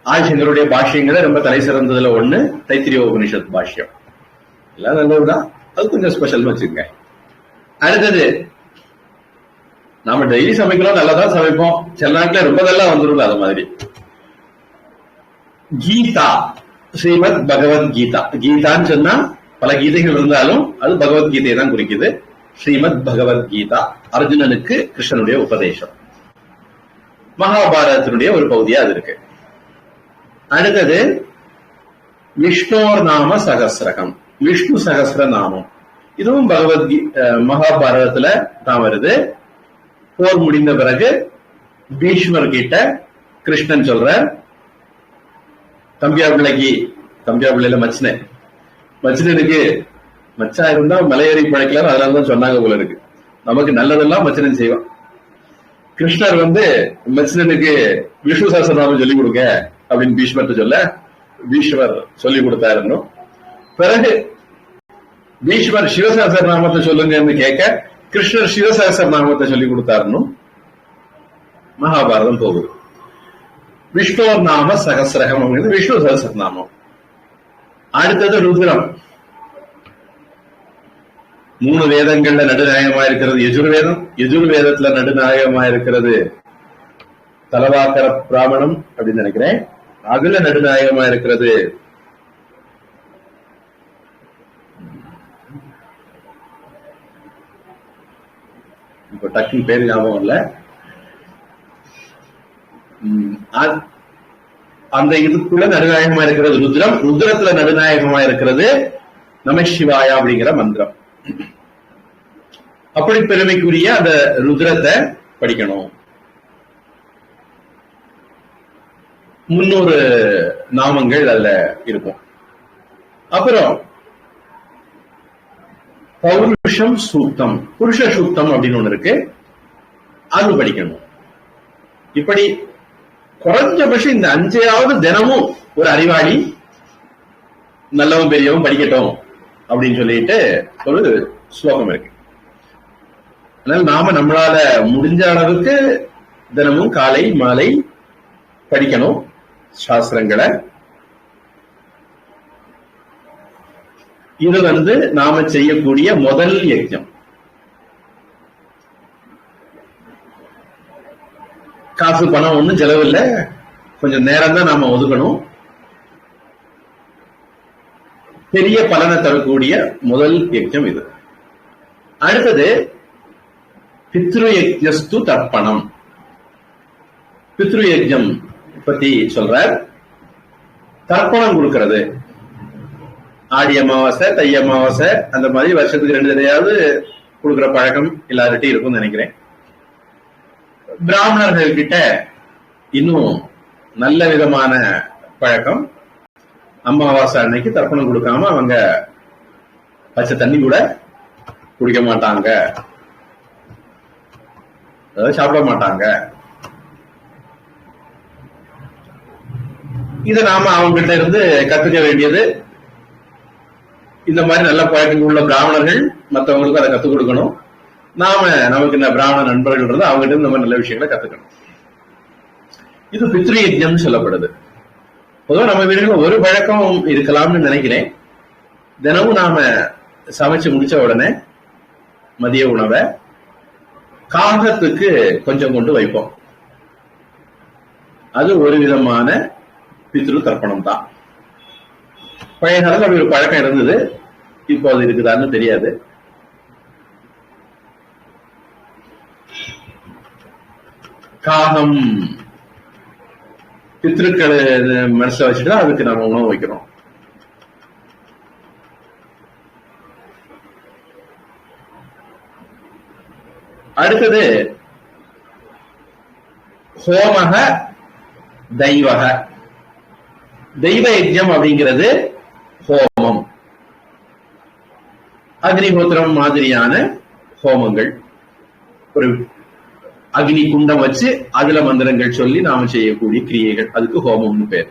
ஆதிசங்கருடைய பாஷ்யங்களை ரொம்ப தலை சிறந்ததுல 1 தைத்திரிய உபனிஷத் பாஷ்யம். எல்லாம் நல்லதுதான், அது கொஞ்சம் ஸ்பெஷல் வச்சுக்கோங்க. அடுத்தது, நாம டெய்லி சமைக்கிறோம், நல்லதான் சமைப்போம், சில நாட்கள் ரொம்ப நல்லா வந்துடும். அது மாதிரி கீதா, ஸ்ரீமத் பகவத்கீதா. கீதான்னு சொன்னா பல கீதைகள் இருந்தாலும் அது பகவத்கீதையை தான் குறிக்குது. ஸ்ரீமத் பகவத்கீதா அர்ஜுனனுக்கு கிருஷ்ணனுடைய உபதேசம். மகாபாரதத்தினுடைய ஒரு பகுதியா அது இருக்கு. அடுத்தது விஷ்ணோர் நாம சகஸ்ரகம், விஷ்ணு சகஸ்ர நாமம். இதுவும் மகாபாரதத்துல தான் வருது. போர் முடிந்த பிறகு பீஷ்மர் கிட்ட கிருஷ்ணன் சொல்ற, தம்பியா பிள்ளையில மச்சினனுக்கு மச்சா இருந்தா மலையேறி பழைக்கலாம், அதனாலதான் சொன்னாங்க போல இருக்கு. நமக்கு நல்லதெல்லாம் மச்சினன் செய்வான். கிருஷ்ணர் மச்சினனுக்கு விஷ்ணு சகஸ்ரநாமம் சொல்லிக் கொடுங்க அப்படின்னு பீஷ்மர்ட்ட சொல்ல, பீஷ்மர் சொல்லிக் கொடுத்தாருன்னு. பிறகு பீஷ்மர் சிவசகஸ்ரநாமத்தை சொல்லுங்கன்னு கேட்க, கிருஷ்ணர் சிவசகஸ்ரநாமத்தை சொல்லிக் கொடுத்தாருன்னு மகாபாரதம் போகுது. விஷ்ணு நாம சகசிரகம் அப்படிங்கிறது விஷ்ணு சகசிரநாமம். அடுத்தது ருத்ரம். 3 வேதங்கள்ல நடுநாயகமா இருக்கிறது யஜுர்வேதம். யஜுர்வேதத்துல நடுநாயகமா இருக்கிறது தலவாக்கர பிராமணம் அப்படின்னு நினைக்கிறேன். அதுல நடுநாயகமா இருக்கிறது இப்ப டக்குன்னு பேரு ஞாபகம் இல்ல. அந்த இதுக்குள்ள நடுநாயகமா இருக்கிறது ருத்ரம். ருத்ரத்துல நடுநாயகமா இருக்கிறது நமசிவாயா அப்படிங்கிற மந்திரம். அப்படி பெருமைக்குரிய அந்த ருத்ரத்தை படிக்கணும். 300 நாமங்கள் அதுல இருக்கும். அப்புறம் பௌருஷம் சூக்தம், புருஷ சூக்தம் அப்படின்னு ஒண்ணு இருக்கு, அது படிக்கணும். இப்படி குறைஞ்சபட்சம் இந்த 5 தினமும் ஒரு அறிவாளி நல்லவன் பெரியவன் படிக்கட்டும் அப்படின்னு சொல்லிட்டு ஒரு ஸ்லோகம் இருக்கு. அதனால நாம நம்மளால முடிஞ்ச அளவுக்கு தினமும் காலை மாலை படிக்கணும் சாஸ்திரங்களை. இது நாம செய்யக்கூடிய முதல் யஜ்ஞம். காசு பணம் ஒண்ணும் செலவில்லை, கொஞ்சம் நேரம் தான் நாம ஒதுக்கணும். பெரிய பலனை தரக்கூடிய முதல் யஜ்ஞம் இது. அடுத்தது பித்ரு யஜ்ஞஸ்து தர்ப்பணம். பித்ரு யஜ்ஞம் பத்தி சொல்றார். தர்ப்பணம் கொடுக்கிறது. ஆடி அமாவாசை தை அமாவாசை அந்த மாதிரி வருஷத்துக்கு 2 தடவையாவது கொடுக்கிற பழக்கம் எல்லார்கிட்டையும் இருக்கும்னு நினைக்கிறேன். பிராமணர்கள் கிட்ட இன்னும் நல்ல விதமான பழக்கம். அமாவாசை அன்னைக்கு தர்ப்பணம் கொடுக்காம அவங்க பச்சை தண்ணி கூட குடிக்க மாட்டாங்க, அதாவது சாப்பிட மாட்டாங்க. இதை நாம அவங்க கிட்ட இருந்து கத்துக்க வேண்டியது. இந்த மாதிரி நல்ல பழக்கங்கள் உள்ள பிராமணர்கள் மற்றவங்களுக்கு அதை கத்துக் கொடுக்கணும். நாம நமக்கு இந்த பிராமண நண்பர்கள் இருந்து அவங்க கிட்ட இந்த மாதிரி நல்ல விஷயங்களை கத்துக்கணும். இது பித்ரு யஜ்ஞம் சொல்லப்படுது. பொதுவாக நம்ம வீடுகளில் ஒரு பழக்கம் இருக்கலாம்னு நினைக்கிறேன். தினமும் நாம சமைச்சு முடிச்ச உடனே மதிய உணவை காகத்துக்கு கொஞ்சம் கொண்டு வைப்போம். அது ஒரு விதமான பித்ரு தர்ப்பணம் தான். பழைய காலத்தில் அப்படி ஒரு பழக்கம் இருந்தது, இப்போ அது இருக்குதான்னு தெரியாது. காகம் பித்ருக்களை மனசுல வச்சுட்டு அதுக்கு நம்ம உணவு வைக்கிறோம். அடுத்தது ஹோமக தெய்வக. தெய்வ யஜ்ஞம் அப்படிங்கிறது ஹோமம், அக்னிஹோத்திரம் மாதிரியான ஹோமங்கள். ஒரு அக்னி குண்டம் வச்சு அதுல மந்திரங்கள் சொல்லி நாம செய்யக்கூடிய கிரியைகள், அதுக்கு ஹோமம்னு பேர்.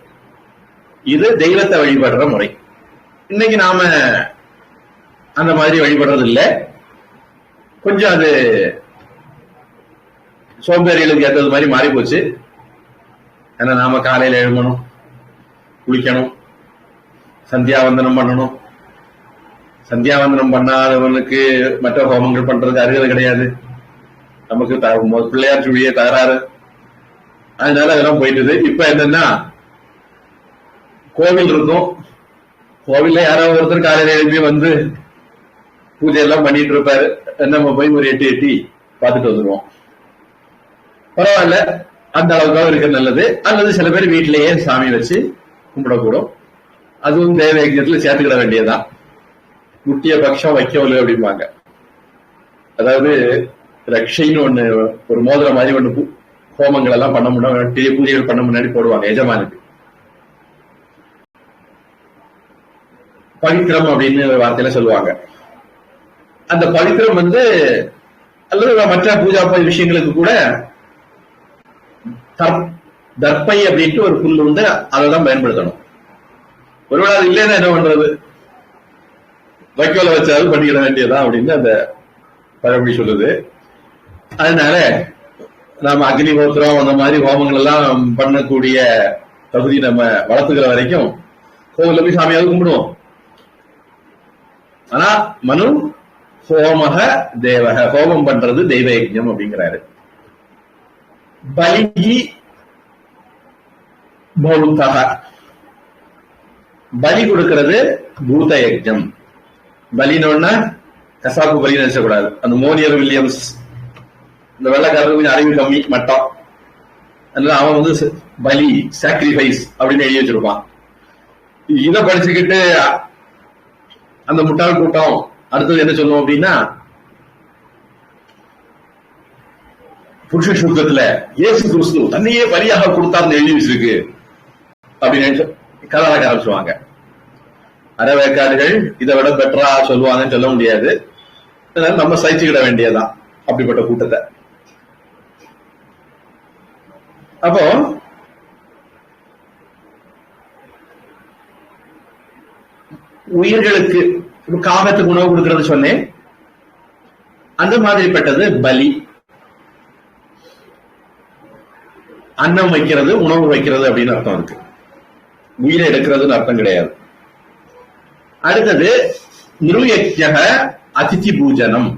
இது தெய்வத்தை வழிபடுற முறை. இன்னைக்கு நாம அந்த மாதிரி வழிபடுறது இல்லை. கொஞ்சம் அது சோம்பேறிகளுக்கு ஏற்றது மாதிரி மாறி போச்சு. ஏன்னா நாம காலையில எழுமணும், குளிக்கணும், சந்தியாவந்தனம் பண்ணணும். சந்தியாவந்தனம் பண்ணாதவனுக்கு மற்ற ஹோமங்கள் பண்றதுக்கு அருகதை கிடையாது. நமக்கு பிள்ளையார் சுழியே தகராறு. அதனால அதெல்லாம் போயிட்டு இப்ப என்னன்னா கோவில் இருக்கும், கோவில்ல யாராவது ஒருத்தர் காலையில எழுப்பி வந்து பூஜை எல்லாம் பண்ணிட்டு இருப்பாரு. நம்ம போய் ஒரு எட்டி பார்த்துட்டு வந்துருவோம். பரவாயில்ல, அந்த அளவுக்காக இருக்க நல்லது. அல்லது சில பேர் வீட்டிலேயே சாமி வச்சு கும்பிடக்கூடும். அதுவும் தேவ யஜ்ஞத்துல சேர்த்துக்கிட வேண்டியதுதான். முட்டிய பட்சம் வைக்கவலு அப்படிம்பாங்க. அதாவது ரக்ஷைன்னு ஒண்ணு, ஒரு மோதிரம் மாதிரி ஒண்ணு ஹோமங்கள் எல்லாம் பண்ண முன்னாடி, பூஜைகள் பண்ண முன்னாடி போடுவாங்க எஜமானுக்கு. பவித்திரம் அப்படின்னு வார்த்தையில சொல்லுவாங்க. அந்த பவித்திரம் அல்லது மற்ற பூஜா விஷயங்களுக்கு கூட தர்ப்பை அப்படின்ட்டு ஒரு புல் உண்டு, அதை தான் பயன்படுத்தணும். ஒருவேளை அது இல்லைன்னா என்ன பண்றது, வைக்கோல வச்சாலும் பண்ணிக்கிட வேண்டியதா அப்படின்னு அந்த பழமொழி சொல்லுது. அதனால நாம அக்னிஹோத்திரம் அந்த மாதிரி ஹோமங்கள் எல்லாம் பண்ணக்கூடிய தகுதி நம்ம வளர்த்துக்கிற வரைக்கும் கோவில்ல போய் சாமியாவது கும்பிடுவோம். ஆனா மனு ஹோமக தேவக, ஹோமம் பண்றது தெய்வ யஜ்ஞம் அப்படிங்கிறாரு. பலி பௌத்தக, பலி கொடுக்கிறது பூத யஜ்ஞம். பலினோன்னா கசாப்பு பலி நினைச்சக்கூடாது. அந்த மோனியர் வில்லியம்ஸ், இந்த வெள்ளக்காரருக்கு கொஞ்சம் அறிவு கம்மி மட்டம், அதனால அவன் பலி சாக்ரிஃபைஸ் அப்படின்னு எழுதி வச்சிருப்பான். இதை படிச்சுக்கிட்டு அந்த முட்டாள் கூட்டம் அடுத்தது என்ன சொல்லுவோம் அப்படின்னா, புருஷ சுத்தத்துல இயேசு கிறிஸ்து தன்னையே பலியாக கொடுத்தாருன்னு எழுதி வச்சிருக்கு அப்படின்னு கதாநாயக ஆரம்பிச்சுவாங்க. அறவேக்காடுகள் இதை விட பெட்டரா சொல்லுவாங்கன்னு சொல்ல முடியாது. அதனால நம்ம சகிச்சுக்கிட வேண்டியதுதான் அப்படிப்பட்ட கூட்டத்தை. அப்போ உயிர்களுக்கு காகத்துக்கு உணவு கொடுக்கறது சொன்னேன். அந்த மாதிரிப்பட்டது பலி. அன்னம் வைக்கிறது, உணவு வைக்கிறது அப்படின்னு அர்த்தம் இருக்கு. உயிரை எடுக்கிறதுன்னு அர்த்தம் கிடையாது. அடுத்தது நிருயஜ்ஞக அதிதி பூஜனம்.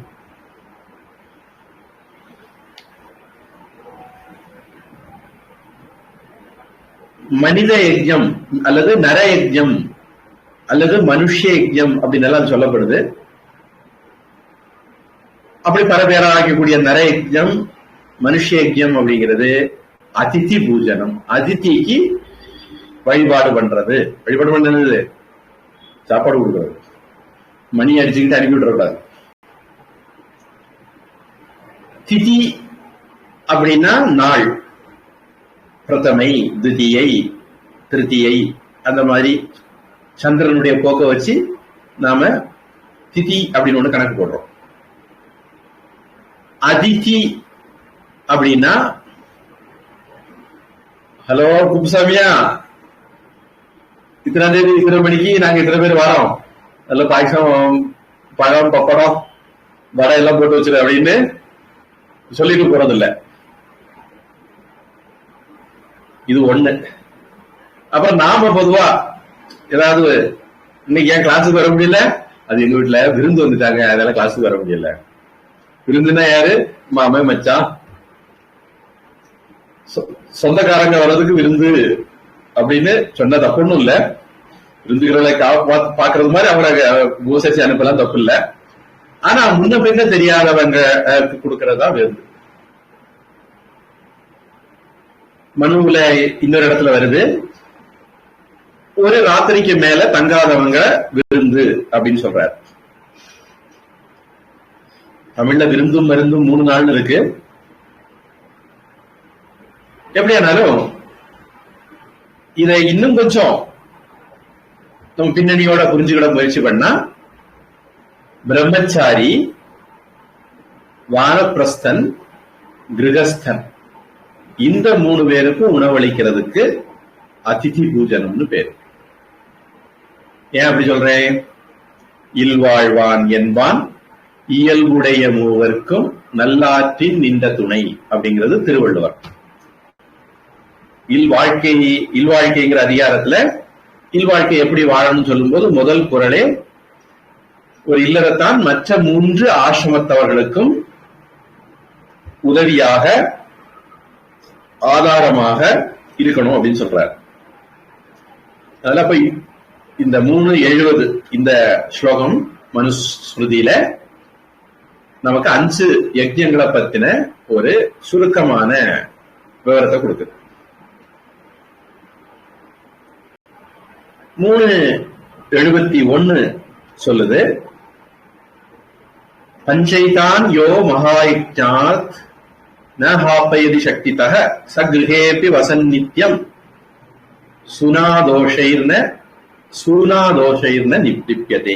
மனித யஜ்ஞம் அல்லது நர யஜ்ஞம் அல்லது மனுஷ யஜ்ஞம் அப்படின்னு எல்லாம் சொல்லப்படுது. அப்படி பல பேரா ஆக்கக்கூடிய நர யஜ்ஞம் மனுஷ யஜ்ஞம் அப்படிங்கிறது அதிதி பூஜனம். அதிதிக்கு வழிபாடு பண்றது. வழிபாடு பண்றது சாப்பாடு கொடுக்கறது. மணி அடிச்சுக்கிட்டு அனுப்பி விடக்கூடாது. திதி அப்படின்னா நாள், பிரதமை, துதியை, திருத்தியை, அந்த மாதிரி சந்திரனுடைய போக்க வச்சு நாம திதி அப்படின்னு ஒண்ணு கணக்கு போடுறோம். அதிதி அப்படின்னா, ஹலோ குப்புசாமியா, இத்தனை தேதி இத்தனை மணிக்கு நாங்க இத்தனை பேர் வரோம், நல்ல பாயசம், பழம், பப்படம், வடை எல்லாம் போட்டு வச்சிரு அப்படின்னு சொல்லிட்டு போறதில்லை. இது ஒண்ணு. அப்புறம் நாம பொதுவா ஏதாவது இன்னைக்கு ஏன் கிளாஸுக்கு வர முடியல, அது எங்க வீட்டுல விருந்து வந்துட்டாங்க அதனால கிளாஸுக்கு வர முடியல. விருந்துன்னா யாரு? மாமே, மச்சான், சொந்தக்காரங்க வர்றதுக்கு விருந்து அப்படின்னு சொன்ன தப்பு ஒண்ணும் இல்ல. விருந்துகளை பாக்குறது மாதிரி அவங்களை உபசரிச்சு அனுப்பலாம், தப்பு இல்ல. ஆனா முன்ன பின்ன தெரியாதவங்க கொடுக்கறதா விருந்து. மனுவுல இன்னொரு இடத்துல வருது, ஒரு ராத்திரிக்கு மேல தங்காதவங்க விருந்து அப்படின்னு சொல்றாரு. தமிழ்ல விருந்தும் மருந்தும் 3 நாள்னு இருக்கு. எப்படியானாலும் இதை இன்னும் கொஞ்சம் நம்ம பின்னணியோட புரிஞ்சுக்கிட முயற்சி பண்ணா, பிரம்மச்சாரி, வானப்பிரஸ்தன், கிரகஸ்தன், இந்த 3 பேருக்கும் உணவளிக்கிறதுக்கு அதிதி பூஜனம்னு பேரு. ஏன் அப்படி சொல்றேன்? இல்வாழ்வான் என்பான் இயல்புடைய மூவர்க்கும் நல்லாற்றின் நின்ற துணை அப்படிங்கிறது திருவள்ளுவர். இல்வாழ்க்கைங்கிற அதிகாரத்துல இல்வாழ்க்கை எப்படி வாழணும்னு சொல்லும் போது முதல் குறளே, ஒரு இல்லறத்தான் மற்ற 3 ஆசிரமத்தவர்களுக்கும் உதவியாக, ஆதாரமாக இருக்கணும் அப்படின்னு சொல்றாரு. அதனால இப்ப இந்த 370 இந்த ஸ்லோகம் மனுஸ்மிருதியில நமக்கு 5 யஜ்ஞங்களை பத்தின ஒரு சுருக்கமான விவரத்தை கொடுக்குது. 371 சொல்லுது, பஞ்சைதான் யோ மகாயஜ்ஞாத் ந ஹாபயதி சக்திதஹ சக்ருஹேபி வசன் நித்யம் சூனாதோஷைர்ன நிப்திப்யதே.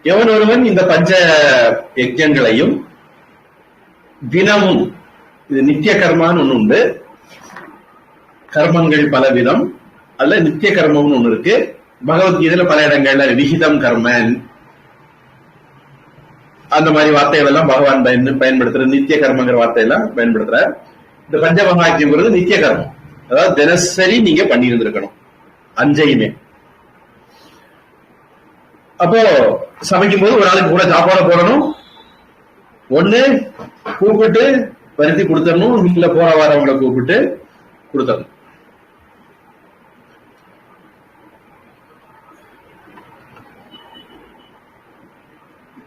எவன் ஒருவன் இந்த பஞ்ச யஜ்ஞங்களையும் தினமும், இது நித்திய கர்மான்னு ஒண்ணு உண்டு, கர்மங்கள் பலவிதம், அதுல நித்திய கர்மம்னு ஒண்ணு இருக்கு. பகவத்கீதையில பல இடங்கள்ல விகிதம் கர்மன், அந்த மாதிரி வார்த்தைகள் எல்லாம் பகவான் பயன்படுத்துற நித்திய கர்மங்கிற வார்த்தையெல்லாம் பயன்படுத்துறார். இந்த பஞ்சமகாக்கியம்ங்கிறது நித்திய கர்மம், அதாவது தினசரி நீங்க பண்ணி இருந்திருக்கணும் அஞ்சையுமே. அப்போ சமைக்கும் போது ஒரு ஆளுக்கு கூட சாப்பாடு போடணும், ஒண்ணு கூப்பிட்டு பருத்தி கொடுத்துடணும், இல்ல போற வரவங்களை கூப்பிட்டு கொடுத்துடணும்.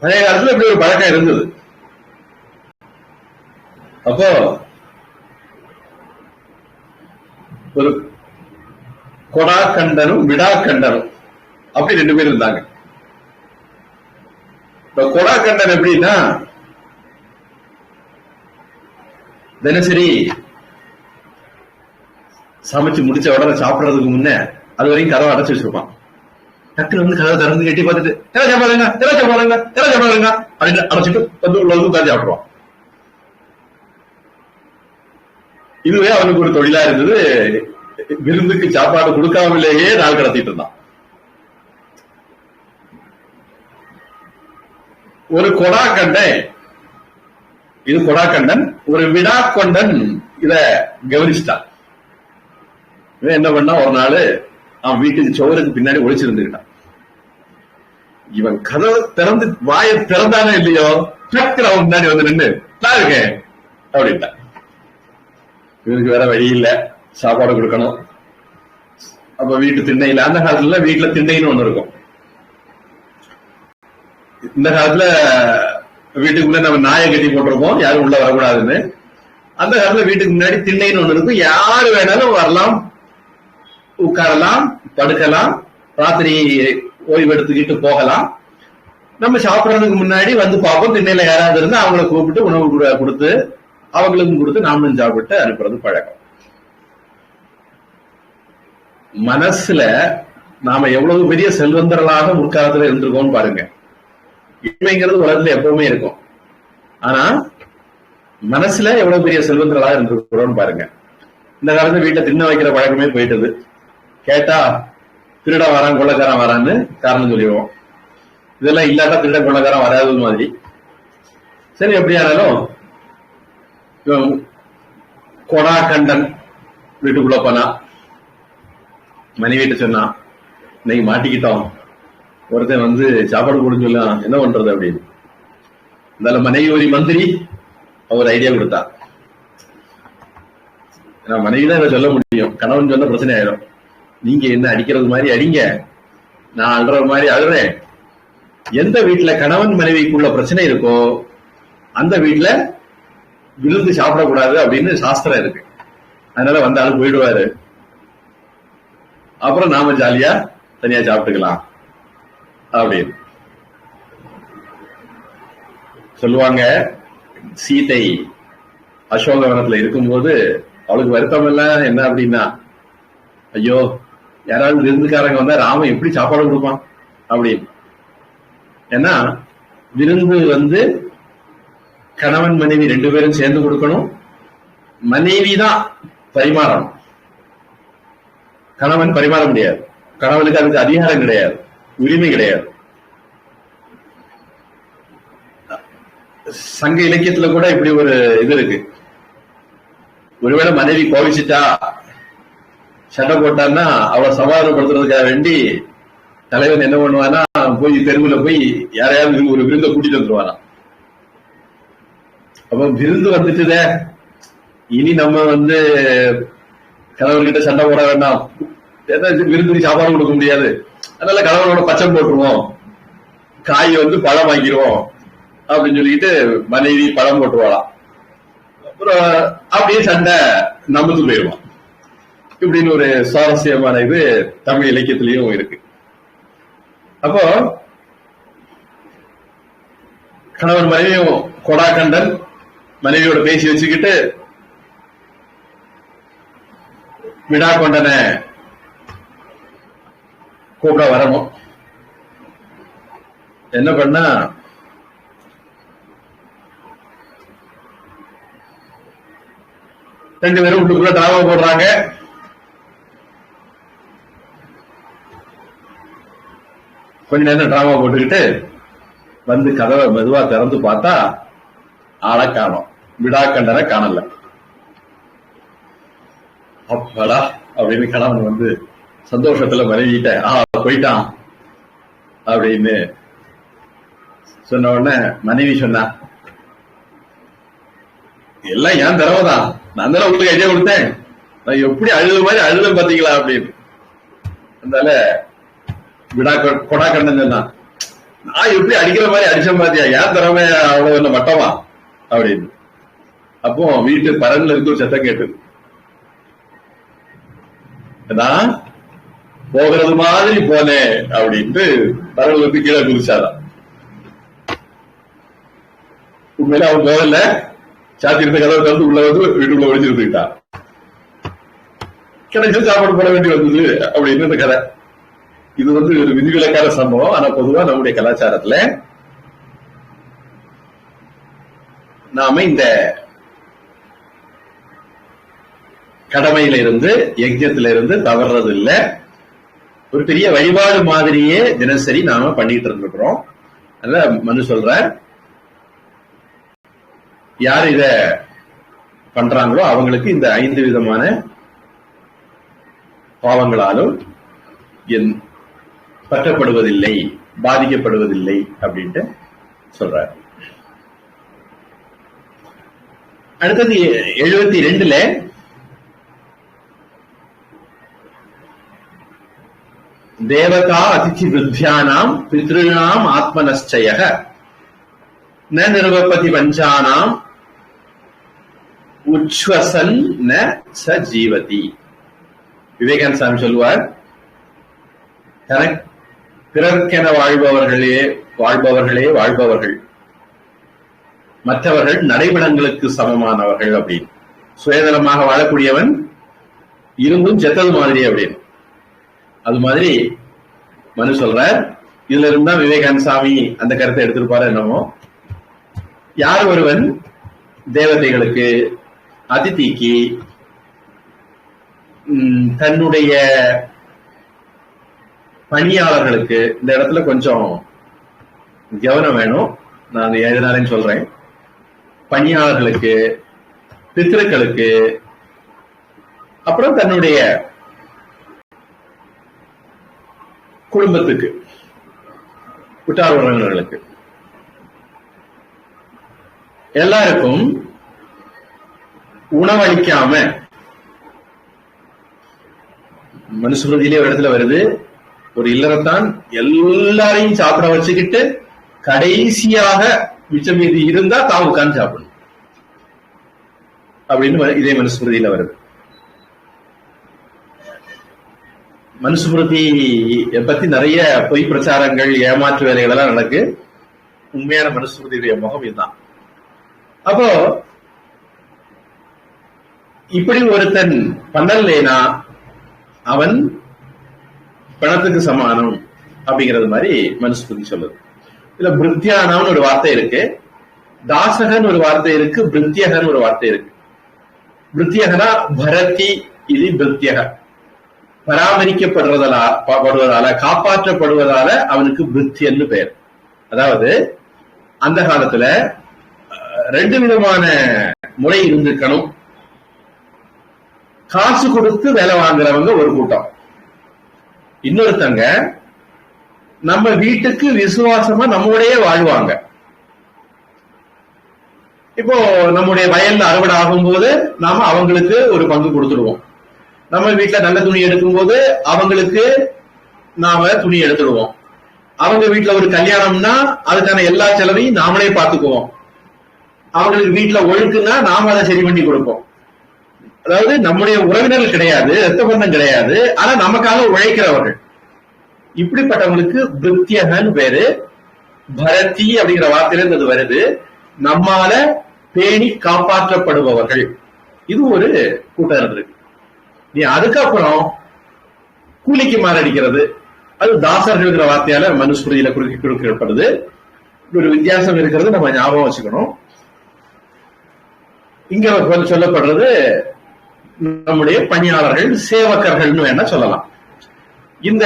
பழைய காலத்துல இப்படி ஒரு பழக்கம் இருந்தது. அப்போ ஒரு கொடாக்கண்டனும் விடாக்கண்டனும் அப்படி 2 பேர் இருந்தாங்க. இப்ப கொடாக்கண்டன் எப்படின்னா தினசரி சமைச்சு முடிச்ச உடனே சாப்பிடறதுக்கு முன்ன அது வரைக்கும் கதவை அடைச்சு வச்சிருப்பான். டக்குனு வந்து கதவை திறந்து கட்டி பார்த்துட்டு சாப்பாடுங்க அப்படின்னு அடைச்சிட்டு வந்து உள்ளதும் உட்காந்து சாப்பிடுவான். இதுவே அவனுக்கு ஒரு தொழிலா இருந்தது. விருந்துக்கு சாப்பாடு கொடுக்காமலேயே நாள் கடத்திட்டு இருந்தான். ஒரு கொடாக்கண்டன், இது கொடாக்கண்டன், ஒரு விடாக்கொண்டன் இத கவனிச்சுட்டான். என்ன பண்ணா ஒரு நாள் அவன் வீட்டுக்கு சோருக்கு பின்னாடி ஒளிச்சிருந்துகிட்டான். இவன் கதவை திறந்து வாயை திறந்தானே இல்லையோ டக்குனு அவன் முன்னாடி வந்து நின்று நான் இருக்கேன் அப்படின்ட்டான். இவனுக்கு வேற வழி இல்ல, சாப்பாடு கொடுக்கணும். அப்ப வீட்டு திண்ணையில, அந்த காலத்துல வீட்டுல திண்ணைன்னு ஒண்ணு இருக்கும். இந்த காலத்துல வீட்டுக்குள்ள நம்ம நாயை கட்டி போட்டிருப்போம், யாரும் உள்ள வரக்கூடாதுன்னு. அந்த காலத்துல வீட்டுக்கு முன்னாடி திண்ணைன்னு ஒண்ணு இருக்கும். யாரு வேணாலும் வரலாம், உட்காரலாம், படுக்கலாம், ராத்திரி ஓய்வு எடுத்துக்கிட்டு போகலாம். நம்ம சாப்பிடறதுக்கு முன்னாடி வந்து பார்ப்போம், திண்ணையில யாராவது இருந்தா அவங்களை கூப்பிட்டு உணவு கொடுத்து அவங்களுக்கும் கொடுத்து நாமளும் சாப்பிட்டு அனுப்புறது பழக்கம். மனசுல நாம எவ்வளவு பெரிய செல்வந்தர்களாக முற்காலத்துல இருந்திருக்கோம்னு பாருங்க. இன்மைங்கிறது உலகத்துல எப்பவுமே இருக்கும், ஆனா மனசுல எவ்வளவு பெரிய செல்வந்தர்களாக இருந்திருக்கிறோம்னு பாருங்க. இந்த காலத்துல வீட்டுல தின்ன வைக்கிற பழக்கமே போயிட்டது. கேட்டா திருட வரான் கொள்ளக்காரன் வரான்னு காரணம் சொல்லிடுவோம். இதெல்லாம் இல்லாட்டா திருட கொள்ளக்காரன் வராது மாதிரி. சரி, எப்படியானாலும் கொடாக்கண்டன் வீட்டுக்குள்ள போனா மனைவிட்டு சொன்னான், இன்னைக்கு மாட்டிக்கிட்டோம், ஒருத்தன் வந்து சாப்பாடு கொடுக்க சொல்லலாம், என்ன பண்றது அப்படின்னு. இந்த மனைவி ஒரு மந்திரி அவர் ஐடியா கொடுத்தா. மனைவிதான் இதை சொல்ல முடியும், கணவன் சொன்ன பிரச்சனை ஆயிடும். நீங்க என்ன அடிக்கிறது மாதிரி அடிங்க, நான் அல்ற மாதிரி அழுறேன். எந்த வீட்டுல கணவன் மனைவிக்குள்ள பிரச்சனை இருக்கோ அந்த வீட்டுல விருந்து சாப்பிடக்கூடாது அப்படின்னு சாஸ்திரம் இருக்கு. அதனால வந்தாலும் போயிடுவாரு, அப்புறம் நாம ஜாலியா தனியா சாப்பிட்டுக்கலாம் அப்படின்னு சொல்லுவாங்க. சீதை அசோகவனத்துல இருக்கும்போது அவளுக்கு வருத்தம் எல்லாம் என்ன அப்படின்னா, ஐயோ யாராவது விருந்துக்காரங்க வந்தா ராமன் எப்படி சாப்பாடு கொடுப்பான் அப்படின்னு. ஏன்னா விருந்து வந்து கணவன் மனைவி 2 பேரும் சேர்ந்து கொடுக்கணும், மனைவி தான் பரிமாறணும், கணவன் பரிமாற முடியாது. கணவனுக்கு அதுக்கு அதிகாரம் கிடையாது, உரிமை கிடையாது. சங்க இலக்கியத்துல கூட இப்படி ஒரு இது இருக்கு. ஒருவேளை மனைவி கோவிச்சுட்டா, சண்டை போட்டான்னா அவளை சமாதானப்படுத்துறதுக்காக வேண்டி தலைவன் என்ன பண்ணுவானா, போய் தெருவுல போய் யாரையாவது ஒரு விருந்தை கூட்டிட்டு வந்துருவானா. அப்ப விருந்து வந்துட்டுதே, இனி நம்ம வந்து கணவர்கிட்ட சண்டை போட வேண்டாம், விருந்து சாப்பாடு கொடுக்க முடியாது, அதனால கணவனோட பச்சம் போட்டுருவோம், காய் வந்து பழம் வாங்கிடுவோம் அப்படின்னு சொல்லிட்டு மனைவி பழம் போட்டுருவாளாம். அப்புறம் அப்படியே சண்டை நமக்கு போயிடுவான். இப்படின்னு ஒரு சுவாரஸ்யமான இது தமிழ் இலக்கியத்திலையும் இருக்கு. அப்போ கணவன் மனைவியும் கொடாக்கண்டன் மனைவியோட பேசி வச்சுக்கிட்டு விடாக்கொண்டனை கூப்பிட வரணும். என்ன பண்ணா, ரெண்டு பேரும் உள்ளுக்குள்ள டிராமா போடுறாங்க. கொஞ்ச நேரம் டிராமா போட்டுக்கிட்டு வந்து கதவை மெதுவா திறந்து பார்த்தா ஆளை காணோம், விடாக்கண்டனை காணல. அப்படா அப்படின்னு கணவன் வந்து சந்தோஷத்துல மனைவிட்ட போயிட்டான் அப்படின்னு சொன்ன உடனே மனைவி சொன்னா, எல்லாம் ஏன் தரவதான், நான் தானே உங்களுக்கு ஐடியா கொடுத்தேன், நான் எப்படி அழுத மாதிரி அழுதம் பாத்தீங்களா அப்படின்னு. அதனால கொடா கண்ணன் சொன்னான், நான் எப்படி அடிக்கிற மாதிரி அடிச்ச பாத்தியா, ஏன் திறமை அவ்வளவு என்ன மட்டமா அப்படின்னு. அப்போ வீட்டு பரன்ல இருந்து ஒரு சத்தம் கேட்டது, நான் போகிறது மாதிரி போனேன் அப்படின்ட்டு பரன்ல இருந்து கீழே குதிச்சாதான். உண்மையில அவன் போகல, சாத்தி இருந்த கதவை திறந்து உள்ள வந்து வீட்டுக்குள்ள ஒழிச்சு இருந்துக்கிட்டான். கிடைச்சது சாப்பாடு போட வேண்டி வந்தது அப்படின்னு இந்த கதை. இது வந்து ஒரு விதிவிலக்கான சம்பவம். ஆனா பொதுவா நம்முடைய கலாச்சாரத்துல நாம இந்த கடமையில இருந்து யஜ்ஞத்தில இருந்து தவறுறது இல்ல, ஒரு பெரிய வழிபாடு மாதிரியே தினசரி நாம பண்ணிட்டு இருந்திருக்கிறோம். அதனால மனு சொல்ற, யார் இத பண்றாங்களோ அவங்களுக்கு இந்த 5 விதமான பாவங்களாலும் பற்றப்படுவதில்லை, பாதிக்கப்படுவதில்லை அப்படின்ட்டு சொல்றார். அடுத்தது 72ல தேவதா அதிதி விருத்தியானாம் பித்ருணாம் ஆத்மனச்சய ந நிர்வபதி பஞ்சானாம் உச்வசன் ந ச ஜீவதி. விவேகானந்த சாமி சொல்லுவார், பிறர்க்கென வாழ்பவர்களே வாழ்பவர்கள், மற்றவர்கள் நடைபடங்களுக்கு சமமானவர்கள் அப்படின்னு. சுயநலமாக வாழக்கூடியவன் இருந்தும் செத்தது மாதிரி அப்படின்னு. அது மாதிரி மனு சொல்றார். இதுல இருந்தா விவேகானந்த சாமி அந்த கருத்தை எடுத்திருப்பாரு என்னமோ. யார் ஒருவன் தேவதைகளுக்கு, அதிதிக்கு, தன்னுடைய பணியாளர்களுக்கு, இந்த இடத்துல கொஞ்சம் கவனம் வேணும், நான் எதனாலும் சொல்றேன், பணியாளர்களுக்கு, பித்ருக்களுக்கு, அப்புறம் தன்னுடைய குடும்பத்துக்கு, உற்றார் உறவினர்களுக்கு, எல்லாருக்கும் உணவளிக்காம, மனுஸ்மிருதியிலே ஒரு இடத்துல வருது, ஒரு இல்லறத்தான் எல்லாரையும் சாப்பிட வச்சுக்கிட்டு கடைசியாக மிச்சம் மீதி இருந்தா தான் உட்கார்ந்து சாப்பிடணும் அப்படின்னு இதே மனுஸ்மிருதியில வருது. மனுஸ்மிருதியை பத்தி நிறைய பொய் பிரச்சாரங்கள், ஏமாற்று வேலைகள் எல்லாம் நடக்கு. உண்மையான மனுஸ்மிருதியுடைய முகம் இதுதான். அப்போ இப்படி ஒருத்தன் பண்ணலேனா அவன் பணத்துக்கு சமானம் அப்படிங்கிறது மாதிரி மனுஸ்மிருதி சொல்லுது. இதுல பிருத்தியானான்னு ஒரு வார்த்தை இருக்கு, தாசகன் ஒரு வார்த்தை இருக்கு, பிருத்தியகன் ஒரு வார்த்தை இருக்கு. பிருத்தியகனா பரதி, இது பிருத்தியக, பராமரிக்கப்படுவதால காப்பாற்றப்படுவதால அவனுக்கு பிருத்தியன்னு பெயர். அதாவது அந்த காலத்துல 2 விதமான முறை இருந்திருக்கணும். காசு கொடுத்து வேலை வாங்குறவங்க ஒரு கூட்டம், இன்னொருத்தங்க நம்ம வீட்டுக்கு விசுவாசமா நம்மோடய வாழ்வாங்க. இப்போ நம்முடைய வயல்ல அறுவடை ஆகும் போது நாம அவங்களுக்கு ஒரு பங்கு கொடுத்துடுவோம். நம்ம வீட்டுல நல்ல துணி எடுக்கும் போது அவங்களுக்கு நாம துணி எடுத்துடுவோம். அவங்க வீட்டுல ஒரு கல்யாணம்னா அதுக்கான எல்லா செலவையும் நாமளே பார்த்துக்குவோம். அவங்களுக்கு வீட்டுல ஒழுக்குன்னா நாம அதை சரி பண்ணி கொடுப்போம். அதாவது நம்முடைய உறவினர்கள் கிடையாது, ரத்த பந்தம் கிடையாது, ஆனா நமக்காக உழைக்கிறவர்கள். இப்படிப்பட்டவங்களுக்கு பிருத்தியகன் பேரு. பரதி அப்படிங்கிற வார்த்தையிலிருந்து அது வருது. நம்மால பேணி காப்பாற்றப்படுபவர்கள். இது ஒரு கூட்டம் இருந்திருக்கு. நீ அதுக்கப்புறம் கூலிக்கு மாரடிக்கிறது, அது தாசர்கள் வார்த்தையால மனுஸ்மிருதியில குறிப்பிடப்படுது. ஒரு வித்தியாசம் இருக்கிறது நம்ம ஞாபகம் வச்சுக்கணும். இங்க சொல்லப்படுறது நம்முடைய பணியாளர்கள், சேவகர்கள்னு வேணா சொல்லலாம். இந்த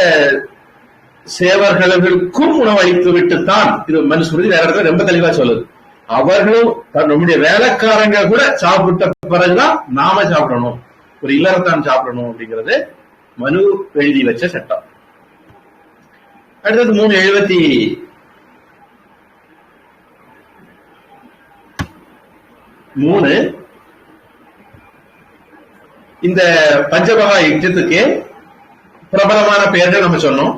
சேவர்களுக்கும் உணவளித்து விட்டுத்தான், இது மனுஸ்மிருதி வேற இடத்துல ரொம்ப தெளிவா சொல்லுது, அவர்களும் நம்முடைய வேலைக்காரங்க கூட சாப்பிட்ட பிறகுதான் நாம சாப்பிடணும், ஒரு இல்லறத்தான் சாப்பிடணும் அப்படிங்கிறது மனு எழுதி வச்ச சட்டம். அடுத்தது 373 இந்த பஞ்சமகா யுத்தத்துக்கு பிரபலமான பெயர்கள் நம்ம சொன்னோம்,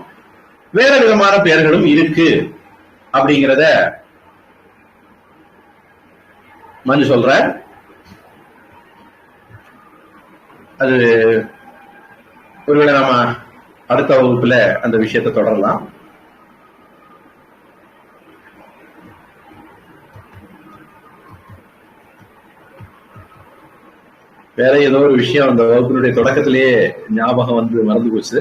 வேற விதமான பெயர்களும் இருக்கு அப்படிங்கிறத மனு சொல்ற. அது ஒருவேளை நாம அடுத்த வகுப்புல அந்த விஷயத்தை தொடரலாம். வேற ஏதோ ஒரு விஷயம் அந்த வகுப்பினுடைய தொடக்கத்திலேயே ஞாபகம் வந்து மறந்து போச்சு,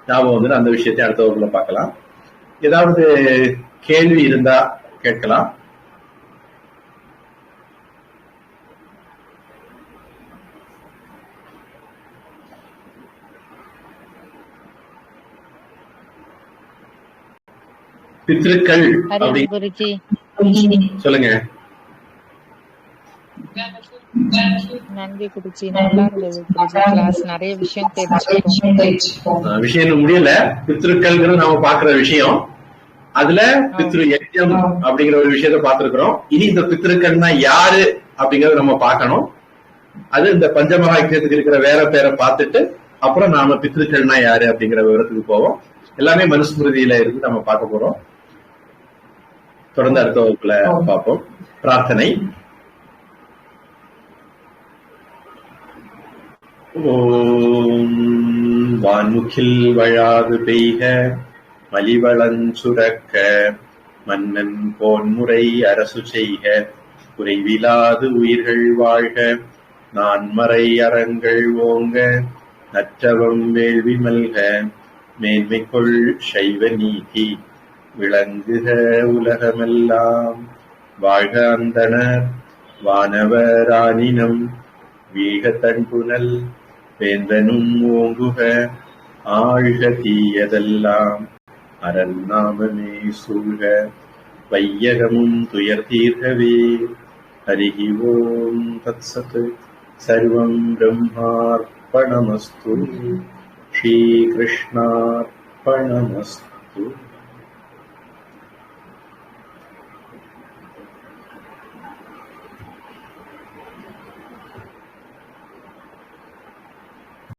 ஞாபகம் வந்து அந்த விஷயத்தை அடுத்த வகுப்புல பார்க்கலாம். ஏதாவது கேள்வி இருந்தா கேட்கலாம். பித்ருக்கள் சொல்லுங்க. நன்றி குருஜி, நல்லா இருந்தது கிளாஸ், நிறைய விஷயம் தெரிஞ்சுக்கிட்டோம். விஷயம் முடியல, பித்ருக்கள் நாம பாக்குற விஷயம், அதுல பித்ரு யஜ்ஞம் அப்படிங்கிற ஒரு விஷயத்த பாத்துருக்கிறோம். இனி இந்த பித்ருக்கள்னா யாரு அப்படிங்கறத நம்ம பார்க்கணும். அது இந்த பஞ்சமகா யஜ்ஞத்துக்கு இருக்கிற வேற பேரை பார்த்துட்டு அப்புறம் நாம பித்ருக்கள்னா யாரு அப்படிங்கிற விவரத்துக்கு போவோம். எல்லாமே மனுஸ்மிருதியில இருந்து நம்ம பார்க்க போறோம். தொடர்ந்து அடுத்த வகுப்புல பார்ப்போம். பிரார்த்தனை. ஓம் வான்முகில் வழாது பெய்க, மலிவளஞ்சுரக்க, மன்னன் போன்முறை அரசு செய்க, குறைவிலாது உயிர்கள் வாழ்க, நான்மறை அறங்கள் ஓங்க, நற்றவம் வேள்வி மல்க, மேன்மைக்குள் சைவ நீதி விளங்குக உலகமெல்லாம். வாழ்க அந்தணர் வானவரானினம், வீக தன்புனல் வேந்தனும் ஓங்குக, ஆழ்க தீயதெல்லாம் அரண் நாமமே சூழ்க, வையகமும் துயர் தீர்கவே. ஹரிஹி ஓம் தத் சத். சர்வம் பிரம்மார்ப்பணமஸ்து. ஸ்ரீ கிருஷ்ணார்ப்பணமஸ்து.